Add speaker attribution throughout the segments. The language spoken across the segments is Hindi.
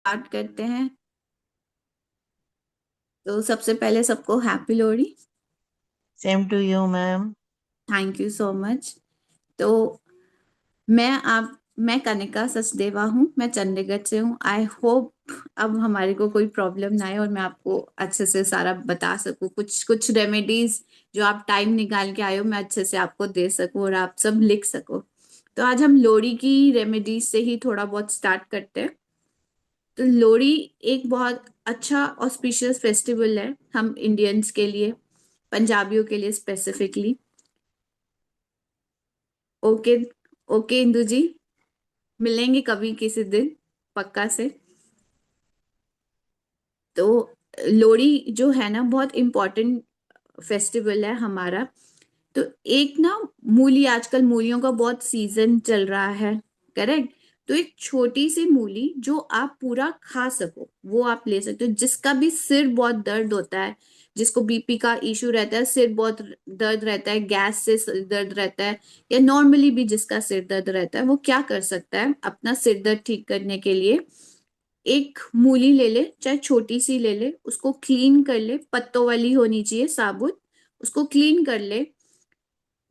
Speaker 1: स्टार्ट करते हैं। तो सबसे पहले सबको happy Lohri.
Speaker 2: Same to you ma'am.
Speaker 1: Thank you so much. तो मैं कनिका सचदेवा हूँ, मैं चंडीगढ़ से हूँ। आई होप अब हमारे को कोई प्रॉब्लम ना आए और मैं आपको अच्छे से सारा बता सकूँ। कुछ कुछ रेमेडीज जो आप टाइम निकाल के आए हो, मैं अच्छे से आपको दे सकूँ और आप सब लिख सको। तो आज हम लोहड़ी की रेमेडीज से ही थोड़ा बहुत स्टार्ट करते हैं। तो लोहड़ी एक बहुत अच्छा ऑस्पिशियस फेस्टिवल है हम इंडियंस के लिए, पंजाबियों के लिए स्पेसिफिकली। ओके। ओके इंदु जी, मिलेंगे कभी किसी दिन, पक्का से। तो लोहड़ी जो है ना, बहुत इम्पोर्टेंट फेस्टिवल है हमारा। तो एक ना, मूली, आजकल मूलियों का बहुत सीजन चल रहा है, करेक्ट। तो एक छोटी सी मूली जो आप पूरा खा सको वो आप ले सकते हो। जिसका भी सिर बहुत दर्द होता है, जिसको बीपी का इशू रहता है, सिर बहुत दर्द रहता है, गैस से सिर दर्द रहता है, या नॉर्मली भी जिसका सिर दर्द रहता है, वो क्या कर सकता है अपना सिर दर्द ठीक करने के लिए? एक मूली ले ले, चाहे छोटी सी ले ले, उसको क्लीन कर ले, पत्तों वाली होनी चाहिए, साबुत। उसको क्लीन कर ले।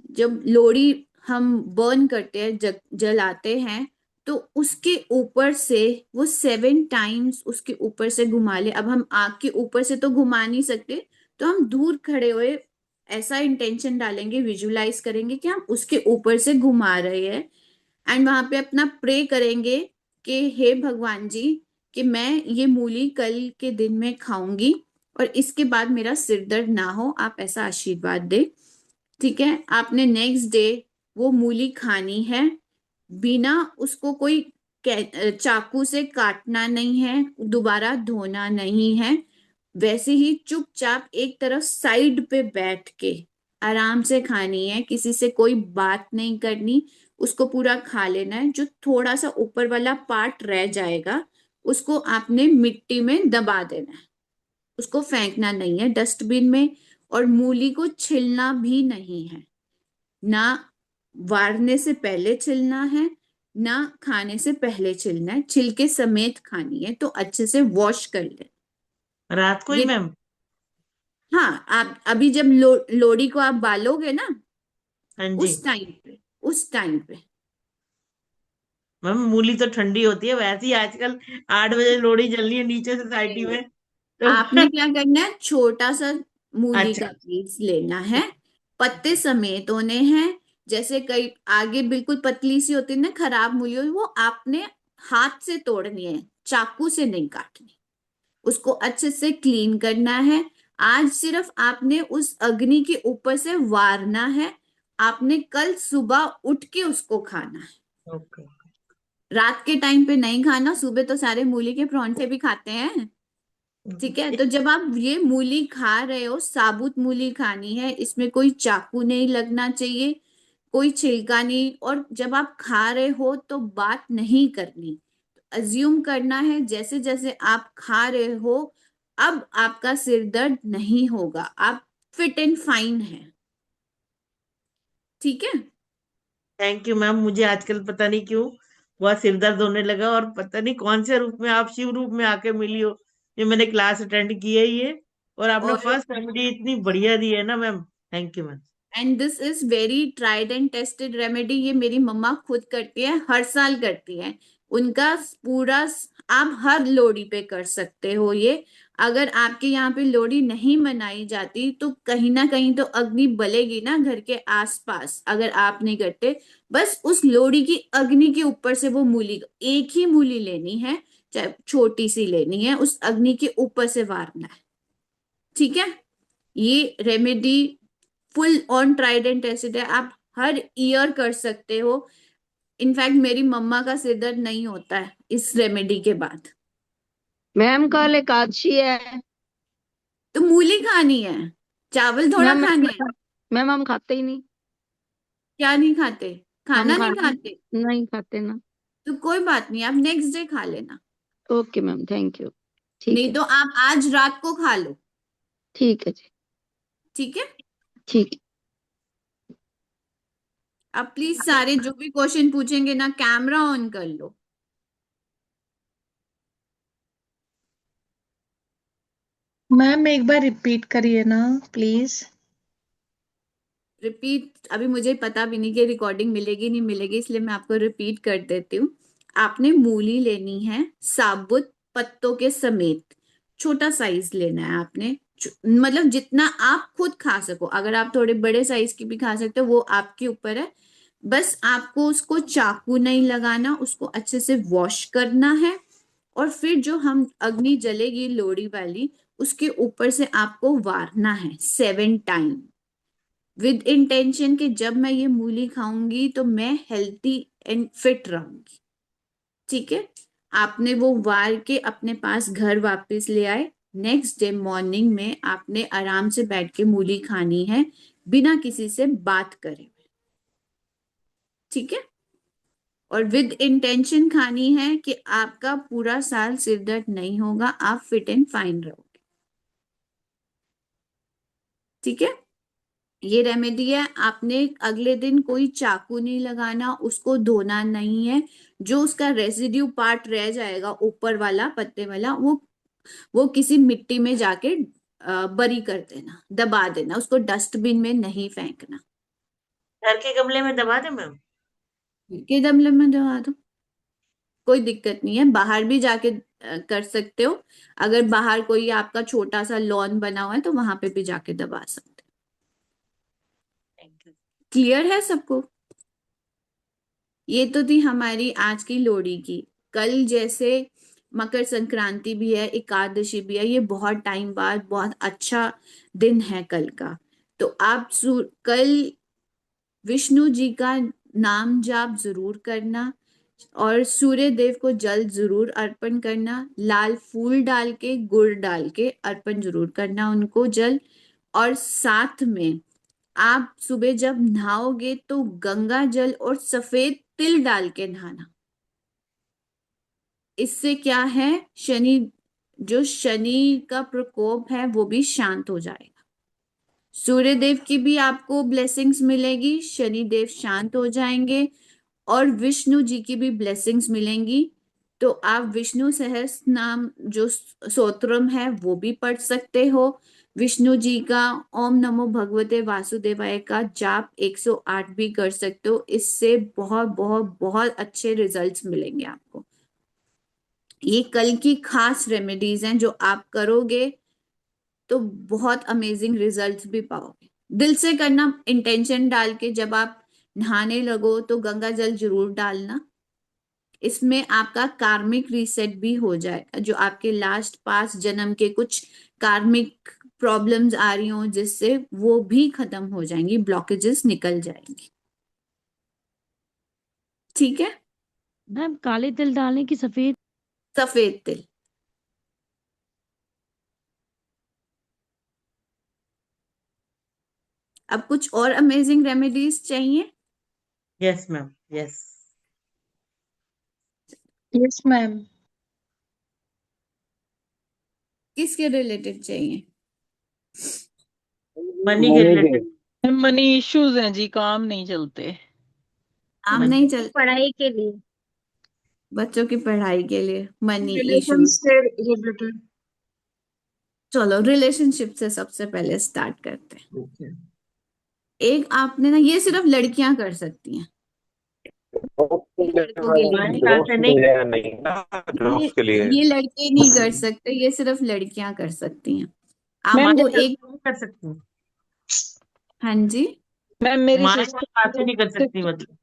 Speaker 1: जब लोहड़ी हम बर्न करते हैं, जलाते हैं, तो उसके ऊपर से वो 7 टाइम्स उसके ऊपर से घुमा ले। अब हम आग के ऊपर से तो घुमा नहीं सकते, तो हम दूर खड़े हुए ऐसा इंटेंशन डालेंगे, विजुलाइज करेंगे कि हम उसके ऊपर से घुमा रहे हैं। एंड वहां पे अपना प्रे करेंगे कि हे भगवान जी, कि मैं ये मूली कल के दिन में खाऊंगी और इसके बाद मेरा सिर दर्द ना हो, आप ऐसा आशीर्वाद दे। ठीक है, आपने नेक्स्ट डे वो मूली खानी है। बिना उसको कोई चाकू से काटना नहीं है, दोबारा धोना नहीं है। वैसे ही चुपचाप एक तरफ साइड पे बैठ के आराम से खानी है, किसी से कोई बात नहीं करनी। उसको पूरा खा लेना है। जो थोड़ा सा ऊपर वाला पार्ट रह जाएगा, उसको आपने मिट्टी में दबा देना है। उसको फेंकना नहीं है डस्टबिन में। और मूली को छिलना भी नहीं है, ना वारने से पहले छिलना है, ना खाने से पहले छिलना है। छिलके समेत खानी है, तो अच्छे से वॉश कर ले।
Speaker 2: रात को ही
Speaker 1: ये,
Speaker 2: मैम?
Speaker 1: हाँ, आप अभी जब लोहड़ी को आप बालोगे ना,
Speaker 2: हाँ जी।
Speaker 1: उस टाइम पे।
Speaker 2: मैम मूली तो ठंडी होती है वैसे ही आजकल 8 बजे लोहड़ी जल रही है नीचे सोसाइटी
Speaker 1: नहीं,
Speaker 2: में तो
Speaker 1: आपने क्या करना है, छोटा सा मूली
Speaker 2: अच्छा।
Speaker 1: का पीस लेना है। पत्ते समेत होने हैं। जैसे कई आगे बिल्कुल पतली सी होती है ना खराब मूली, वो आपने हाथ से तोड़नी है, चाकू से नहीं काटनी। उसको अच्छे से क्लीन करना है। आज सिर्फ आपने उस अग्नि के ऊपर से वारना है। आपने कल सुबह उठ के उसको खाना है।
Speaker 2: ओके।
Speaker 1: रात के टाइम पे नहीं खाना, सुबह तो सारे मूली के परांठे भी खाते हैं। ठीक है, तो जब आप ये मूली खा रहे हो, साबुत मूली खानी है, इसमें कोई चाकू नहीं लगना चाहिए, कोई छिलका नहीं। और जब आप खा रहे हो तो बात नहीं करनी। अज्यूम करना है जैसे जैसे आप खा रहे हो, अब आपका सिर दर्द नहीं होगा, आप फिट एंड फाइन है। ठीक है।
Speaker 2: Thank you ma'am. मुझे आजकल पता नहीं क्यों बहुत सिर दर्द होने लगा और पता नहीं कौन से रूप में आप शिव रूप में आके मिली हो। ये मैंने क्लास अटेंड की है ये, और आपने
Speaker 1: और
Speaker 2: फर्स्ट रेमेडी इतनी बढ़िया दी है ना ma'am. Thank you ma'am.
Speaker 1: And this is very tried and tested remedy. ये मेरी मम्मा खुद करती है, हर साल करती है। उनका पूरा, आप हर लोहड़ी पे कर सकते हो ये। अगर आपके यहाँ पे लोहड़ी नहीं मनाई जाती, तो कहीं ना कहीं तो अग्नि बलेगी ना घर के आसपास, अगर आप नहीं करते। बस उस लोहड़ी की अग्नि के ऊपर से वो मूली, एक ही मूली लेनी है, चाहे छोटी सी लेनी है, उस अग्नि के ऊपर से वारना है। ठीक है। ये remedy full on tried and tested है, आप हर ईयर कर सकते हो। इनफैक्ट मेरी मम्मा का सिर दर्द नहीं होता है इस रेमेडी के बाद।
Speaker 3: मैम कल एकादशी है।
Speaker 1: तो मूली खानी है, चावल थोड़ा
Speaker 3: मैम
Speaker 1: खाने हैं।
Speaker 3: मैम हम खाते ही नहीं।
Speaker 1: क्या नहीं खाते?
Speaker 3: हम
Speaker 1: खाना नहीं
Speaker 3: खाना
Speaker 1: खाते?
Speaker 3: नहीं खाते ना।
Speaker 1: तो कोई बात नहीं, आप नेक्स्ट डे खा लेना।
Speaker 3: Okay ma'am, thank you. ठीक
Speaker 1: नहीं
Speaker 3: है।
Speaker 1: तो आप आज रात को खा लो।
Speaker 3: ठीक है जी।
Speaker 1: ठीक है।
Speaker 3: ठीक
Speaker 1: अब प्लीज सारे जो भी क्वेश्चन पूछेंगे ना, कैमरा ऑन कर लो।
Speaker 4: मैम एक बार रिपीट करिए ना प्लीज।
Speaker 1: रिपीट अभी मुझे पता भी नहीं कि रिकॉर्डिंग मिलेगी नहीं मिलेगी, इसलिए मैं आपको रिपीट कर देती हूँ। आपने मूली लेनी है साबुत पत्तों के समेत, छोटा साइज लेना है आपने। मतलब जितना आप खुद खा सको, अगर आप थोड़े बड़े साइज की भी खा सकते हो वो आपके ऊपर है। बस आपको उसको चाकू नहीं लगाना, उसको अच्छे से वॉश करना है। और फिर जो हम अग्नि जलेगी लोड़ी वाली, उसके ऊपर से आपको वारना है 7 टाइम, विद इंटेंशन कि जब मैं ये मूली खाऊंगी तो मैं हेल्थी एंड फिट रहूंगी। ठीक है। आपने वो वार के अपने पास घर वापस ले आए। नेक्स्ट डे मॉर्निंग में आपने आराम से बैठ के मूली खानी है, बिना किसी से बात करे हुए। ठीक है। और विद इंटेंशन खानी है कि आपका पूरा साल सिर दर्द नहीं होगा, आप फिट एंड फाइन रहोगे। ठीक है। ये रेमेडी है। आपने अगले दिन कोई चाकू नहीं लगाना, उसको धोना नहीं है। जो उसका रेसिड्यू पार्ट रह जाएगा ऊपर वाला पत्ते वाला, वो किसी मिट्टी में जाके बरी कर देना, दबा देना, उसको डस्टबिन में नहीं फेंकना।
Speaker 2: घर के गमले में दबा दे मैम।
Speaker 1: के गमले में दबा दो, कोई दिक्कत नहीं है। बाहर भी जाके कर सकते हो। अगर बाहर कोई आपका छोटा सा लॉन बना हुआ है तो वहां पे भी जाके दबा सकते हो।
Speaker 2: Thank you.
Speaker 1: क्लियर है सबको? ये तो थी हमारी आज की लोहड़ी की। कल जैसे मकर संक्रांति भी है, एकादशी भी है, ये बहुत टाइम बाद बहुत अच्छा दिन है कल का। तो आप कल विष्णु जी का नाम जाप जरूर करना, और सूर्य देव को जल जरूर अर्पण करना। लाल फूल डाल के गुड़ डाल के अर्पण जरूर करना उनको जल। और साथ में आप सुबह जब नहाओगे तो गंगा जल और सफेद तिल डाल के नहाना। इससे क्या है, जो शनि का प्रकोप है वो भी शांत हो जाएगा। सूर्य देव की भी आपको ब्लेसिंग्स मिलेगी, शनि देव शांत हो जाएंगे, और विष्णु जी की भी ब्लेसिंग्स मिलेंगी। तो आप विष्णु सहस्त्र नाम जो स्तोत्रम है वो भी पढ़ सकते हो। विष्णु जी का ओम नमो भगवते वासुदेवाय का जाप 108 भी कर सकते हो। इससे बहुत बहुत बहुत अच्छे रिजल्ट्स मिलेंगे आपको। ये कल की खास रेमेडीज हैं, जो आप करोगे तो बहुत अमेजिंग रिजल्ट्स भी पाओगे। दिल से करना, इंटेंशन डाल के। जब आप नहाने लगो तो गंगा जल जरूर डालना। इसमें आपका कार्मिक रीसेट भी हो जाएगा, जो आपके लास्ट पास जन्म के कुछ कार्मिक प्रॉब्लम्स आ रही हो जिससे वो भी खत्म हो जाएंगी, ब्लॉकेजेस निकल जाएंगी। ठीक है।
Speaker 5: मैम काले तिल डालने की सफेद?
Speaker 1: सफेद तिल। अब कुछ और अमेजिंग रेमेडीज चाहिए?
Speaker 2: Yes ma'am, yes.
Speaker 4: Yes ma'am.
Speaker 1: किसके रिलेटेड चाहिए?
Speaker 2: मनी के रिलेटेड।
Speaker 6: मनी इश्यूज हैं जी, काम नहीं चलते।
Speaker 1: आम
Speaker 2: मनी।
Speaker 1: नहीं चल,
Speaker 7: पढ़ाई के लिए।
Speaker 1: बच्चों की पढ़ाई के लिए मनी
Speaker 4: रिलेशन
Speaker 1: इश्यूज।
Speaker 4: से रिलेटेड।
Speaker 1: चलो रिलेशनशिप से सबसे पहले स्टार्ट करते हैं।
Speaker 4: ओके।
Speaker 1: एक आपने ना, ये सिर्फ लड़कियां कर सकती हैं, ये लड़कों के लिए
Speaker 2: हमारे
Speaker 1: नहीं।
Speaker 2: ख्याल से नहीं।
Speaker 8: नहीं ना, ड्रॉप्स के लिए।
Speaker 1: ये लड़के नहीं कर सकते, ये सिर्फ लड़कियां कर सकती हैं।
Speaker 6: मैम
Speaker 1: आपको
Speaker 2: हमारे
Speaker 1: एक,
Speaker 2: साथ नहीं कर सकती।
Speaker 1: हाँ जी,
Speaker 6: मैम मेरी
Speaker 2: हमारे
Speaker 6: सिस्टर,
Speaker 2: साथ नहीं कर सकती मतलब।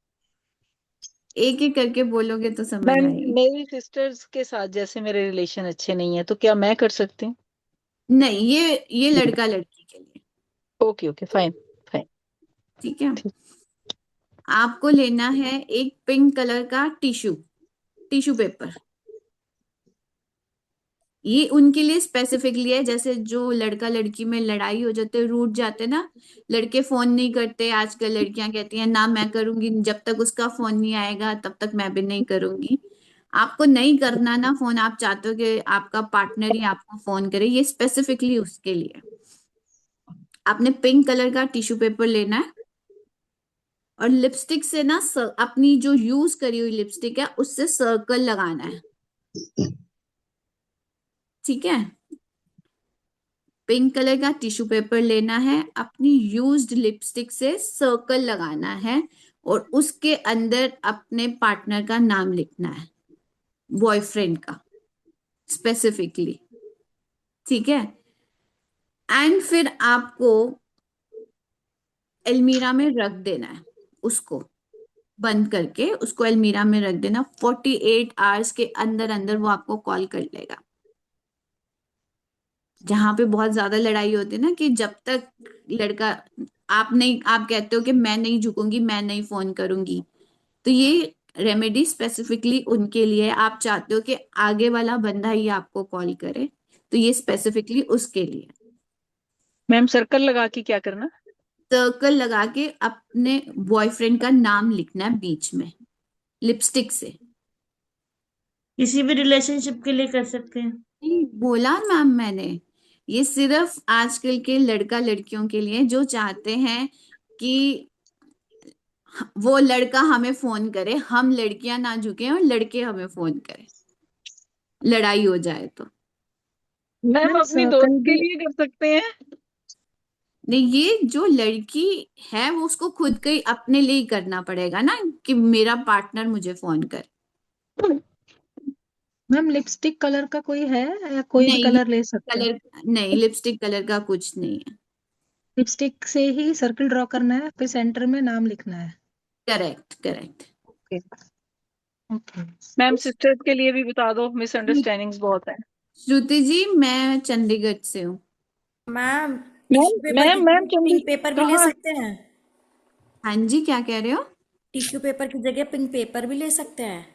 Speaker 1: एक एक करके बोलोगे तो समझ
Speaker 6: मैम
Speaker 1: आएगी।
Speaker 6: मेरी सिस्टर्स के साथ जैसे मेरे रिलेशन अच्छे नहीं है, तो क्या मैं कर सकती हूँ?
Speaker 1: नहीं, ये लड़का लड़की के लिए।
Speaker 6: Okay okay, fine fine.
Speaker 1: ठीक है।
Speaker 6: ठीक।
Speaker 1: आपको लेना है एक पिंक कलर का टिश्यू, टिश्यू पेपर। ये उनके लिए स्पेसिफिकली है, जैसे जो लड़का लड़की में लड़ाई हो जाते, रूठ जाते ना, लड़के फोन नहीं करते आजकल, लड़कियां कहती हैं ना मैं करूंगी, जब तक उसका फोन नहीं आएगा तब तक मैं भी नहीं करूंगी। आपको नहीं करना ना फोन, आप चाहते हो कि आपका पार्टनर ही आपको फोन करे, ये स्पेसिफिकली उसके लिए। आपने पिंक कलर का टिश्यू पेपर लेना है, और लिपस्टिक से ना अपनी जो यूज करी हुई लिपस्टिक है उससे सर्कल लगाना है। ठीक है। पिंक कलर का टिश्यू पेपर लेना है, अपनी यूज्ड लिपस्टिक से सर्कल लगाना है और उसके अंदर अपने पार्टनर का नाम लिखना है, बॉयफ्रेंड का स्पेसिफिकली। ठीक है। एंड फिर आपको अलमीरा में रख देना है, उसको बंद करके उसको अलमीरा में रख देना। 48 आवर्स के अंदर अंदर वो आपको कॉल कर लेगा। जहां पे बहुत ज्यादा लड़ाई होती है ना, कि जब तक लड़का, आप नहीं, आप कहते हो कि मैं नहीं झुकूंगी, मैं नहीं फोन करूंगी, तो ये रेमेडी स्पेसिफिकली उनके लिए है। आप चाहते हो कि आगे वाला बंदा ही आपको कॉल करे, तो ये स्पेसिफिकली उसके लिए।
Speaker 6: मैम सर्कल लगा के क्या करना?
Speaker 1: सर्कल लगा के अपने बॉयफ्रेंड का नाम लिखना है बीच में लिपस्टिक से।
Speaker 2: किसी भी रिलेशनशिप के लिए कर सकते हैं।
Speaker 1: नहीं, बोला मैम मैंने, ये सिर्फ आजकल के लड़का लड़कियों के लिए जो चाहते हैं कि वो लड़का हमें फोन करे, हम लड़कियां ना झुके और लड़के हमें फोन करें, लड़ाई हो जाए तो।
Speaker 6: मैम
Speaker 4: मैम
Speaker 6: अपनी दोस्त
Speaker 4: सर्कल
Speaker 6: के
Speaker 4: भी
Speaker 6: लिए कर सकते हैं।
Speaker 1: नहीं, ये जो लड़की है वो उसको खुद का ही अपने लिए ही करना पड़ेगा ना, कि मेरा पार्टनर मुझे फोन करे।
Speaker 4: मैम लिपस्टिक कलर का कोई है या कोई भी
Speaker 1: नहीं,
Speaker 4: कलर ले सकते हैं?
Speaker 1: कलर नहीं, लिपस्टिक कलर का कुछ नहीं है।
Speaker 4: लिपस्टिक से ही सर्कल ड्रॉ करना है, फिर सेंटर में नाम लिखना है।
Speaker 1: Correct correct.
Speaker 4: Okay okay.
Speaker 6: Ma'am sisters के लिए भी बता दो, मिसअंडरस्टैंडिंग्स बहुत है।
Speaker 1: श्रुति जी, मैं चंडीगढ़ से हूँ।
Speaker 7: मैम
Speaker 6: मैम
Speaker 7: टिश्यू पेपर की
Speaker 6: मैम मैम
Speaker 7: जगह
Speaker 6: चंदी
Speaker 7: पिंक पेपर भी ले
Speaker 6: कहाँ?
Speaker 7: सकते हैं।
Speaker 1: हाँ जी, क्या कह रहे हो?
Speaker 7: टिश्यू पेपर की जगह पिंक पेपर भी ले सकते हैं।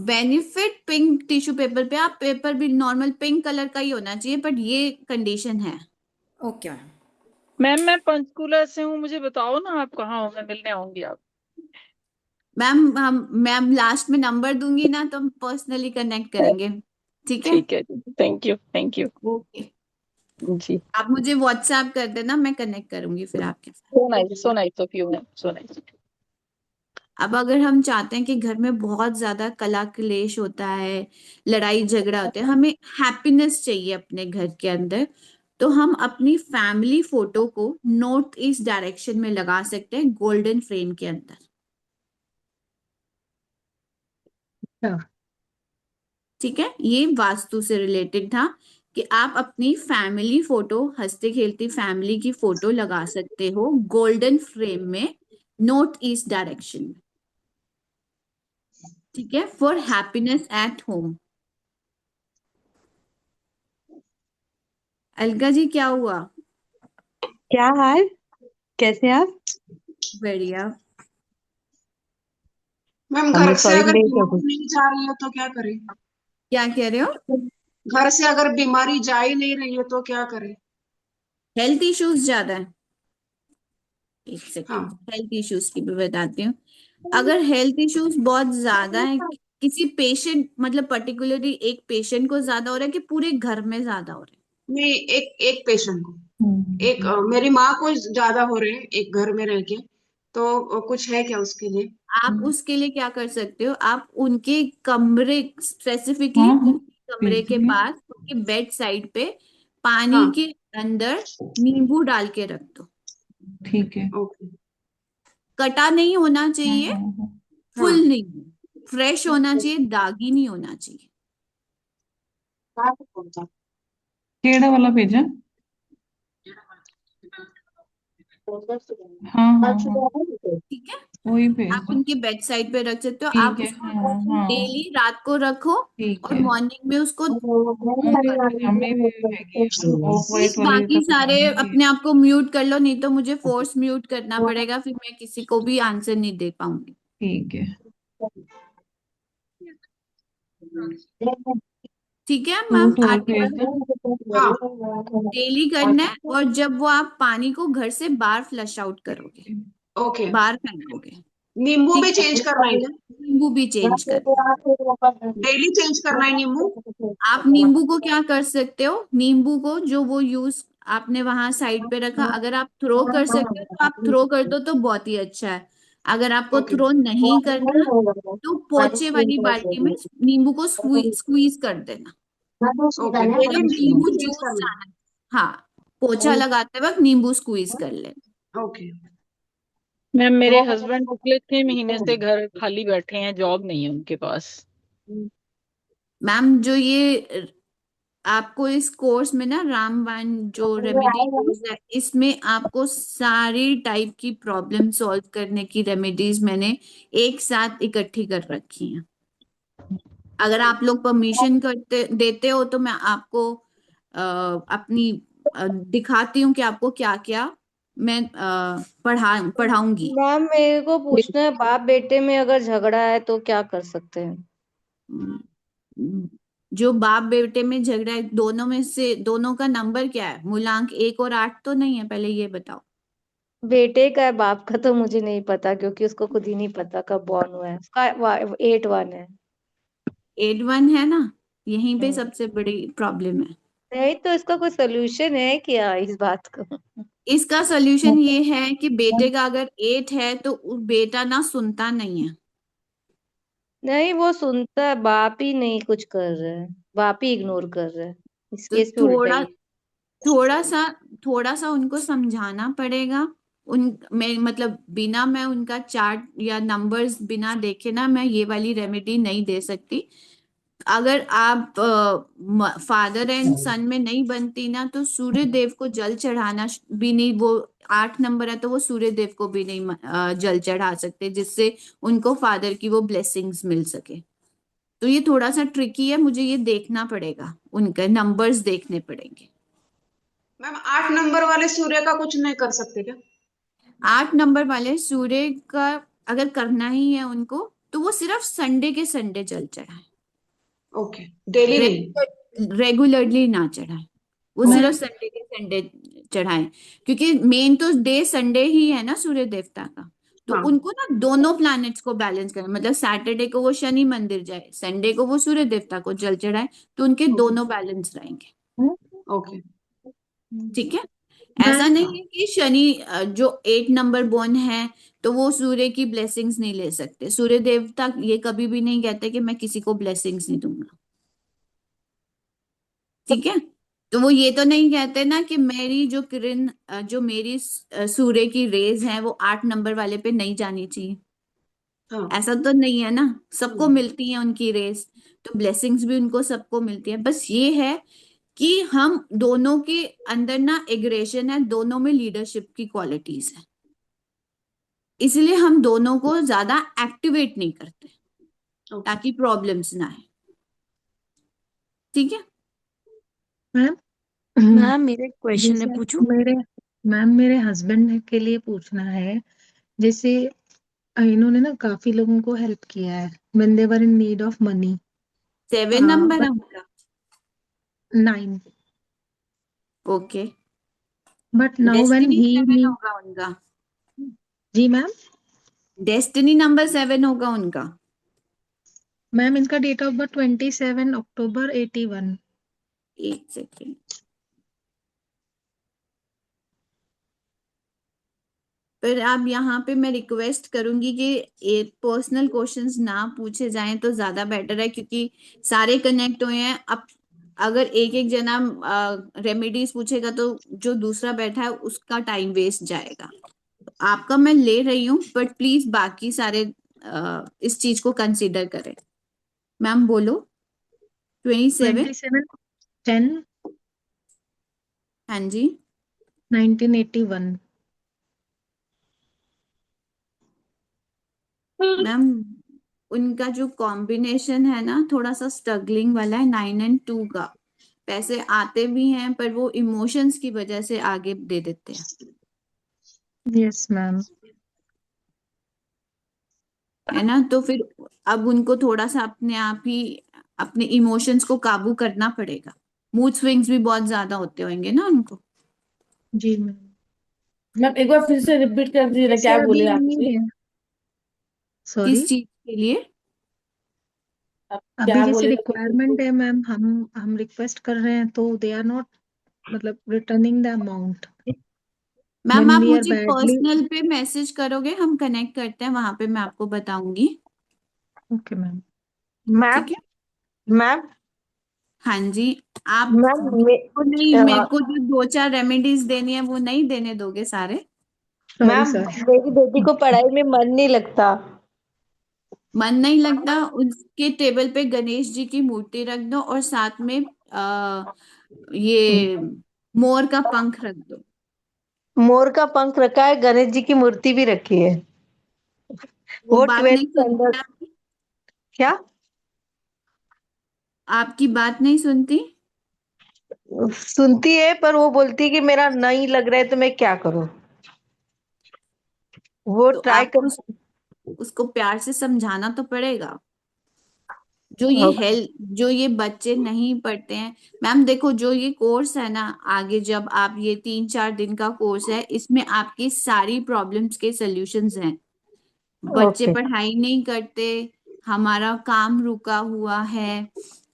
Speaker 1: बेनिफिट पिंक टिश्यू पेपर पे, आप पेपर भी नॉर्मल पिंक कलर का ही होना चाहिए, बट ये कंडीशन है।
Speaker 7: Okay ma'am.
Speaker 6: मैम मैं पंचकूला से हूँ, मुझे बताओ ना आप कहाँ हो, मैं मिलने आऊंगी आप।
Speaker 1: मैम हम मैम लास्ट में नंबर दूंगी ना, तो हम पर्सनली कनेक्ट करेंगे। ठीक है।
Speaker 6: ठीक है जी, thank you thank you.
Speaker 1: Okay.
Speaker 6: जी।
Speaker 1: आप मुझे व्हाट्सएप कर देना, मैं कनेक्ट करूंगी फिर आपके साथ।
Speaker 6: So nice of you ma'am, so nice.
Speaker 1: अब अगर हम चाहते हैं कि घर में बहुत ज्यादा कला क्लेश होता है, लड़ाई झगड़ा होता है, हमें हैप्पीनेस चाहिए अपने घर के अंदर, तो हम अपनी फैमिली फोटो को नॉर्थ ईस्ट डायरेक्शन में लगा सकते हैं, गोल्डन फ्रेम के अंदर।
Speaker 4: अच्छा,
Speaker 1: ठीक है, ये वास्तु से रिलेटेड था कि आप अपनी फैमिली फोटो, हंसते खेलती फैमिली की फोटो लगा सकते हो गोल्डन फ्रेम में, नॉर्थ ईस्ट डायरेक्शन में। ठीक है, for happiness at home. Alka ji, क्या हुआ?
Speaker 9: क्या हाल, कैसे आप?
Speaker 1: बढ़िया।
Speaker 10: मैम
Speaker 9: हम
Speaker 10: घर से
Speaker 9: सॉरी
Speaker 10: अगर
Speaker 9: लेट हो
Speaker 10: बीमारी
Speaker 9: गई।
Speaker 10: नहीं जा रही है तो क्या करें?
Speaker 1: क्या कह रहे हो?
Speaker 10: घर से अगर बीमारी जा ही नहीं रही है तो क्या करें?
Speaker 1: हेल्थ इश्यूज ज्यादा है? एक सेकेंड,
Speaker 10: हाँ।
Speaker 1: हेल्थ इश्यूज की भी बताती हूँ। अगर हेल्थ इश्यूज बहुत ज्यादा है, किसी पेशेंट, मतलब पर्टिकुलरली एक पेशेंट को ज्यादा हो रहा है कि पूरे घर में ज्यादा हो रहा है?
Speaker 10: नहीं, एक एक पेशेंट को, एक मेरी माँ को ज्यादा हो रहे हैं एक घर में रह के, तो कुछ है क्या उसके लिए?
Speaker 1: आप उसके लिए क्या कर सकते हो, आप उनके कमरे, स्पेसिफिकली उनके कमरे के पास, उनके बेड साइड पे पानी
Speaker 10: हाँ।
Speaker 1: के अंदर नींबू डाल के रख दो।
Speaker 9: ठीक है।
Speaker 10: ओके।
Speaker 1: कटा नहीं होना चाहिए, फुल
Speaker 10: हाँ।
Speaker 1: नहीं, फ्रेश होना चाहिए, दागी नहीं होना चाहिए।
Speaker 9: केड़ा वाला भेजा? हाँ हाँ हाँ,
Speaker 1: ठीक है,
Speaker 9: वही भेज
Speaker 1: आप
Speaker 9: दो।
Speaker 1: उनके बेड साइड पे रख सकते हो। आप
Speaker 9: ठीक है,
Speaker 1: उसको
Speaker 9: हाँ हाँ,
Speaker 1: डेली रात को रखो
Speaker 9: ठीक
Speaker 1: और
Speaker 9: है।
Speaker 1: मॉर्निंग में उसको वो
Speaker 9: मेरी
Speaker 1: कर दो।
Speaker 9: पजामे भी हैगी है, ऑफ
Speaker 1: प्लीज
Speaker 9: वाइट वाली
Speaker 1: बाकी
Speaker 9: का
Speaker 1: सारे
Speaker 9: पजामा भी है।
Speaker 1: अपने आप को म्यूट कर लो, नहीं तो मुझे फोर्स म्यूट करना पड़ेगा, फिर मैं किसी को भी आंसर नहीं दे पाऊंगी।
Speaker 9: ठीक है।
Speaker 1: ठीक है मैम,
Speaker 9: सूट और
Speaker 1: आगे
Speaker 9: भेज दो।
Speaker 10: हाँ।
Speaker 1: डेली करना है, और जब वो आप पानी को घर से बाहर फ्लश आउट करोगे,
Speaker 10: ओके।
Speaker 1: बाहर फेंकोगे,
Speaker 10: नींबू
Speaker 1: ठीक
Speaker 10: भी
Speaker 1: है,
Speaker 10: चेंज करना है क्या?
Speaker 1: नींबू भी चेंज करना है।
Speaker 10: डेली चेंज करना है नींबू?
Speaker 1: आप नींबू को क्या कर सकते हो, नींबू को जो वो यूज आपने वहां साइड पे रखा, अगर आप थ्रो कर सकते हो तो आप थ्रो कर दो, तो बहुत ही अच्छा है। अगर आपको
Speaker 10: ओके।
Speaker 1: थ्रो नहीं करना, तो पोचे वाली बाल्टी में नींबू को स्क्वीज कर देना।
Speaker 10: ओके,
Speaker 1: ठीक है,
Speaker 10: डेली नींबू
Speaker 1: नींबू
Speaker 10: चेंज
Speaker 1: जूस
Speaker 10: करना है।
Speaker 1: जाना है। हाँ, पोछा लगाते वक्त नींबू स्क्वीज कर ले।
Speaker 10: ओके।
Speaker 6: मैम मेरे हस्बैंड पिछले 6 महीने से घर खाली बैठे हैं, जॉब नहीं है उनके पास।
Speaker 1: मैम जो ये आपको इस कोर्स में ना रामबाण जो रेमेडी कोर्स है, इसमें आपको सारी टाइप की प्रॉब्लम सॉल्व करने की रेमेडीज मैंने एक साथ इकट्ठी कर रखी हैं। अगर आप लोग परमिशन करते देते हो तो मैं आपको अपनी दिखाती हूँ कि आपको क्या क्या मैं पढ़ाऊंगी।
Speaker 11: मैम मेरे को पूछना है, बाप बेटे में अगर झगड़ा है तो क्या कर सकते हैं?
Speaker 1: जो बाप बेटे में झगड़ा है, दोनों में से दोनों का नंबर क्या है? मूलांक 1 और 8 तो नहीं है, पहले ये बताओ।
Speaker 11: बेटे का है, बाप का तो मुझे नहीं पता क्योंकि उसको खुद ही नहीं पता कब बॉर्न हुआ है। उसका 8-1 है।
Speaker 1: 8-1 है ना, यहीं पे
Speaker 11: हम्म।
Speaker 1: सबसे बड़ी प्रॉब्लम है।
Speaker 11: नहीं तो इसका कोई सोल्यूशन है क्या इस बात को?
Speaker 1: इसका सोल्यूशन ये है कि बेटे का अगर 8 है तो बेटा ना सुनता नहीं है।
Speaker 11: नहीं वो सुनता है, बाप ही नहीं कुछ कर रहा है, बाप ही इग्नोर कर रहा है। इस
Speaker 1: तो
Speaker 11: केस पे उल्टा ही है।
Speaker 1: थोड़ा सा थोड़ा सा उनको समझाना पड़ेगा। उन मैं मतलब बिना मैं उनका चार्ट या नंबर्स बिना देखे ना मैं ये वाली रेमेडी नहीं दे सकती। अगर आप फादर एंड सन में नहीं बनती ना तो सूर्य देव को जल चढ़ाना भी नहीं, वो 8 नंबर है तो वो सूर्य देव को भी नहीं जल चढ़ा सकते जिससे उनको फादर की वो ब्लेसिंग्स मिल सके। तो ये थोड़ा सा ट्रिकी है, मुझे ये देखना पड़ेगा, उनके नंबर्स देखने पड़ेंगे।
Speaker 10: मैम 8 नंबर वाले सूर्य का कुछ नहीं कर सकते क्या?
Speaker 1: 8 नंबर वाले सूर्य का अगर करना ही है उनको तो वो सिर्फ संडे के संडे जल चढ़ाए,
Speaker 10: ओके, डेली नहीं।
Speaker 1: रेगुलरली ना चढ़ाए, वो
Speaker 4: मैं
Speaker 1: सिर्फ संडे के संडे चढ़ाए। क्योंकि मेन तो डे संडे ही है ना सूर्य देवता का। तो
Speaker 10: हाँ।
Speaker 1: उनको ना दोनों प्लैनेट्स को बैलेंस करना, मतलब सैटरडे को वो शनि मंदिर जाए, संडे को वो सूर्य देवता को जल चढ़ाए, तो उनके दोनों बैलेंस रहेंगे।
Speaker 10: ओके।
Speaker 1: ठीक है। ऐसा
Speaker 4: मैं
Speaker 1: नहीं है कि शनि जो 8 नंबर बोर्न है तो वो सूर्य की ब्लेसिंग्स नहीं ले सकते। सूर्य देवता ये कभी भी नहीं कहते कि मैं किसी को ब्लेसिंग्स नहीं दूंगा। ठीक है। तो वो ये तो नहीं कहते ना कि मेरी जो किरण जो मेरी सूर्य की रेज है वो 8 नंबर वाले पे नहीं जानी चाहिए।
Speaker 10: हाँ।
Speaker 1: ऐसा तो नहीं है ना, सबको मिलती है उनकी रेज, तो ब्लेसिंग्स भी उनको सबको मिलती है। बस ये है कि हम दोनों के अंदर ना एग्रेशन है, दोनों में लीडरशिप की क्वालिटीज है, इसलिए हम दोनों को ज्यादा एक्टिवेट नहीं करते ताकि प्रॉब्लम्स ना आए। ठीक है।
Speaker 4: मैम
Speaker 5: मैम मेरे क्वेश्चन है,
Speaker 4: जैसे
Speaker 5: पूछूं?
Speaker 4: मेरे हस्बैंड के लिए पूछना है। जैसे इन्होंने ना काफी लोगों को हेल्प किया है when they were in need of money
Speaker 1: 7 number है
Speaker 4: but
Speaker 1: उनका।
Speaker 4: 9
Speaker 1: okay.
Speaker 4: but now when
Speaker 1: destiny
Speaker 4: he
Speaker 1: 7
Speaker 4: need।
Speaker 1: होगा उनका।
Speaker 4: जी मैम।
Speaker 1: डेस्टिनी नंबर 7 होगा उनका।
Speaker 4: मैम इनका डेट ऑफ बर्थ 27 अक्टूबर 81।
Speaker 1: एक सेकेंड। पर आप यहाँ पे मैं रिक्वेस्ट करूंगी कि पर्सनल क्वेश्चंस ना पूछे जाएं तो ज्यादा बेटर है, क्योंकि सारे कनेक्ट हुए हैं। अब अगर एक एक जना रेमेडीज पूछेगा तो जो दूसरा बैठा है उसका टाइम वेस्ट जाएगा। आपका मैं ले रही हूँ, बट प्लीज बाकी सारे इस चीज को कंसीडर करें। मैम बोलो। 27।
Speaker 4: 27/10
Speaker 1: हाँ जी।
Speaker 4: 1981।
Speaker 1: मैम उनका जो कॉम्बिनेशन है ना थोड़ा सा स्ट्रगलिंग वाला है, 9 और 2 का। पैसे आते भी हैं पर वो इमोशंस की वजह से आगे दे देते हैं,
Speaker 4: यस मैम।
Speaker 1: है ना। तो फिर अब उनको थोड़ा सा अपने आप ही अपने इमोशंस को काबू करना पड़ेगा। मूड स्विंग्स भी बहुत ज्यादा होते होंगे ना उनको।
Speaker 4: जी मैम।
Speaker 9: मैम एक बार फिर से रिपीट कर दीजिए,
Speaker 4: जैसे
Speaker 9: क्या
Speaker 4: अभी
Speaker 9: बोले आप
Speaker 4: नीड
Speaker 9: जी?
Speaker 4: है।
Speaker 1: किस
Speaker 4: सॉरी।
Speaker 1: चीज के लिए?
Speaker 9: आप
Speaker 4: अभी
Speaker 9: क्या
Speaker 4: जैसे
Speaker 9: बोले थे?
Speaker 4: रिक्वायरमेंट है मैम, हम रिक्वेस्ट कर रहे हैं तो दे आर नॉट मतलब returning the amount
Speaker 1: ma'am
Speaker 4: when
Speaker 1: आप
Speaker 4: we are
Speaker 1: मुझे
Speaker 4: badly।
Speaker 1: पर्सनल पे मैसेज करोगे, हम कनेक्ट करते हैं, वहां पे मैं आपको बताऊंगी।
Speaker 4: Okay ma'am.
Speaker 11: मैम
Speaker 1: ठीक है।
Speaker 11: मैम
Speaker 1: हाँ जी। आप
Speaker 11: मैम
Speaker 1: को नहीं, मेरे को जो दो चार रेमेडीज देनी है वो नहीं देने दोगे सारे?
Speaker 4: Sorry
Speaker 11: ma'am
Speaker 4: sorry.
Speaker 11: मेरी बेटी को पढ़ाई में मन नहीं लगता।
Speaker 1: मन नहीं लगता? उसके टेबल पे गणेश जी की मूर्ति रख दो और साथ में ये मोर का पंख रख दो।
Speaker 11: मोर का पंख रखा है, गणेश जी की मूर्ति भी रखी है।
Speaker 1: वो
Speaker 11: वो
Speaker 1: बात
Speaker 11: 12th
Speaker 1: नहीं सुनती
Speaker 11: स्टैंडर्ड।
Speaker 1: आपकी?
Speaker 11: क्या?
Speaker 1: आपकी बात नहीं सुनती?
Speaker 11: सुनती है, पर वो बोलती है कि मेरा नहीं लग रहा है तो मैं क्या करूं। वो
Speaker 1: तो
Speaker 11: ट्राई
Speaker 1: आपको
Speaker 11: कर।
Speaker 1: उसको प्यार से समझाना तो पड़ेगा। जो ये बच्चे नहीं पढ़ते हैं, मैम देखो, जो ये कोर्स है ना, आगे जब आप, ये 3-4 दिन का कोर्स है, इसमें आपकी सारी प्रॉब्लम्स के सॉल्यूशंस हैं। बच्चे
Speaker 11: ओके।
Speaker 1: पढ़ाई नहीं करते, हमारा काम रुका हुआ है,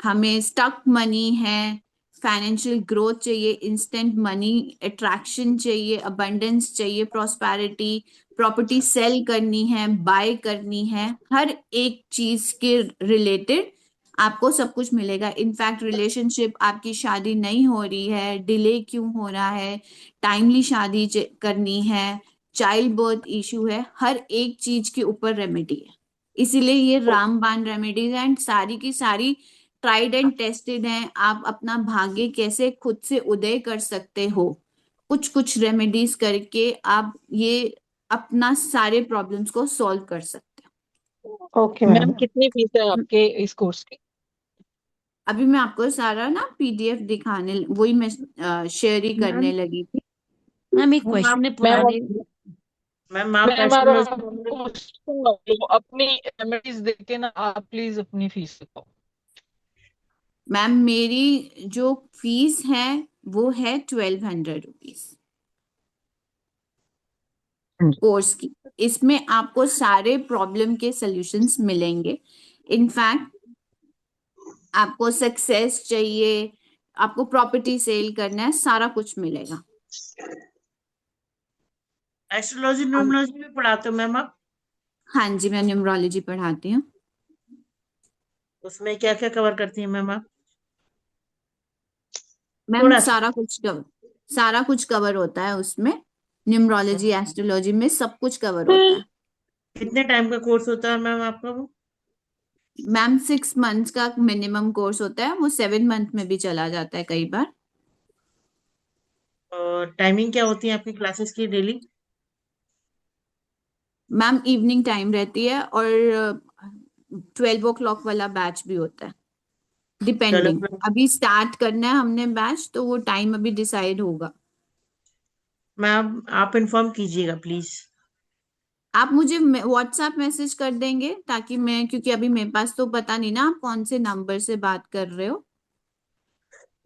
Speaker 1: हमें स्टक मनी है, फाइनेंशियल ग्रोथ चाहिए, इंस्टेंट मनी अट्रैक्शन चाहिए, अबंडेंस चाहिए, प्रॉस्पेरिटी, प्रॉपर्टी सेल करनी है, बाय करनी है, हर एक चीज के रिलेटेड आपको सब कुछ मिलेगा। इनफैक्ट रिलेशनशिप, आपकी शादी नहीं हो रही है, डिले क्यों हो रहा है, टाइमली शादी करनी है, चाइल्ड बर्थ इशू है, हर एक चीज के ऊपर रेमेडी है। इसीलिए ये रामबाण रेमेडीज एंड सारी की सारी ट्राइड एंड टेस्टेड हैं। आप अपना भाग्य कैसे खुद से उदय कर सकते हो, कुछ कुछ रेमेडीज करके आप ये अपना सारे प्रॉब्लम्स को सॉल्व कर सकते
Speaker 11: ओके
Speaker 6: मैम
Speaker 11: मैम।
Speaker 6: कितनी फीस है
Speaker 1: हो।
Speaker 6: आपके इस कोर्स की?
Speaker 1: अभी मैं आपको सारा ना पीडीएफ दिखाने, वही मैं शेयर ही करने
Speaker 5: मैम
Speaker 1: लगी थी।
Speaker 5: मैम एक
Speaker 2: मैम
Speaker 5: क्वेश्चन
Speaker 2: आप
Speaker 5: है
Speaker 6: मैम
Speaker 5: पुराने।
Speaker 2: मैम आप
Speaker 6: मैम और
Speaker 2: एस्ट्रोलॉजी
Speaker 6: आपको अपनी रेमेडीज देके ना आप प्लीज अपनी फीस बताओ।
Speaker 1: मैम मेरी जो फीस है वो है 1200 रुपीज कोर्स की। इसमें आपको सारे प्रॉब्लम के सॉल्यूशंस मिलेंगे। इनफैक्ट आपको सक्सेस चाहिए, आपको प्रॉपर्टी सेल करना है, सारा कुछ मिलेगा।
Speaker 2: एस्ट्रोलॉजी न्यूमरोलॉजी भी पढ़ाते हो मैम आप?
Speaker 1: हाँ जी, मैं न्यूमरोलॉजी पढ़ाती हूँ।
Speaker 2: उसमें क्या क्या कवर करती हैं मैम आप?
Speaker 1: मैम
Speaker 2: थोड़ा सा।
Speaker 1: सारा कुछ कवर होता है उसमें। न्यूमरोलॉजी एस्ट्रोलॉजी में सब कुछ कवर होता है।
Speaker 2: कितने टाइम का कोर्स होता है मैम आपका वो?
Speaker 1: मैम 6 मंथ्स का मिनिमम कोर्स होता है, वो 7 मंथ में भी चला जाता है कई बार।
Speaker 2: और टाइमिंग क्या होती है आपकी क्लासेस की डेली?
Speaker 1: मैम इवनिंग टाइम रहती है और 12 o'clock वाला बैच भी होता है,
Speaker 2: चलो
Speaker 1: डिपेंडिंग। अभी स्टार्ट करना है हमने बैच, तो वो टाइम अभी डिसाइड होगा।
Speaker 2: मैम आप इन्फॉर्म कीजिएगा प्लीज।
Speaker 1: आप मुझे व्हाट्सएप मैसेज कर देंगे ताकि मैं, क्योंकि अभी मेरे पास तो पता नहीं ना आप कौन से नंबर से बात कर रहे हो।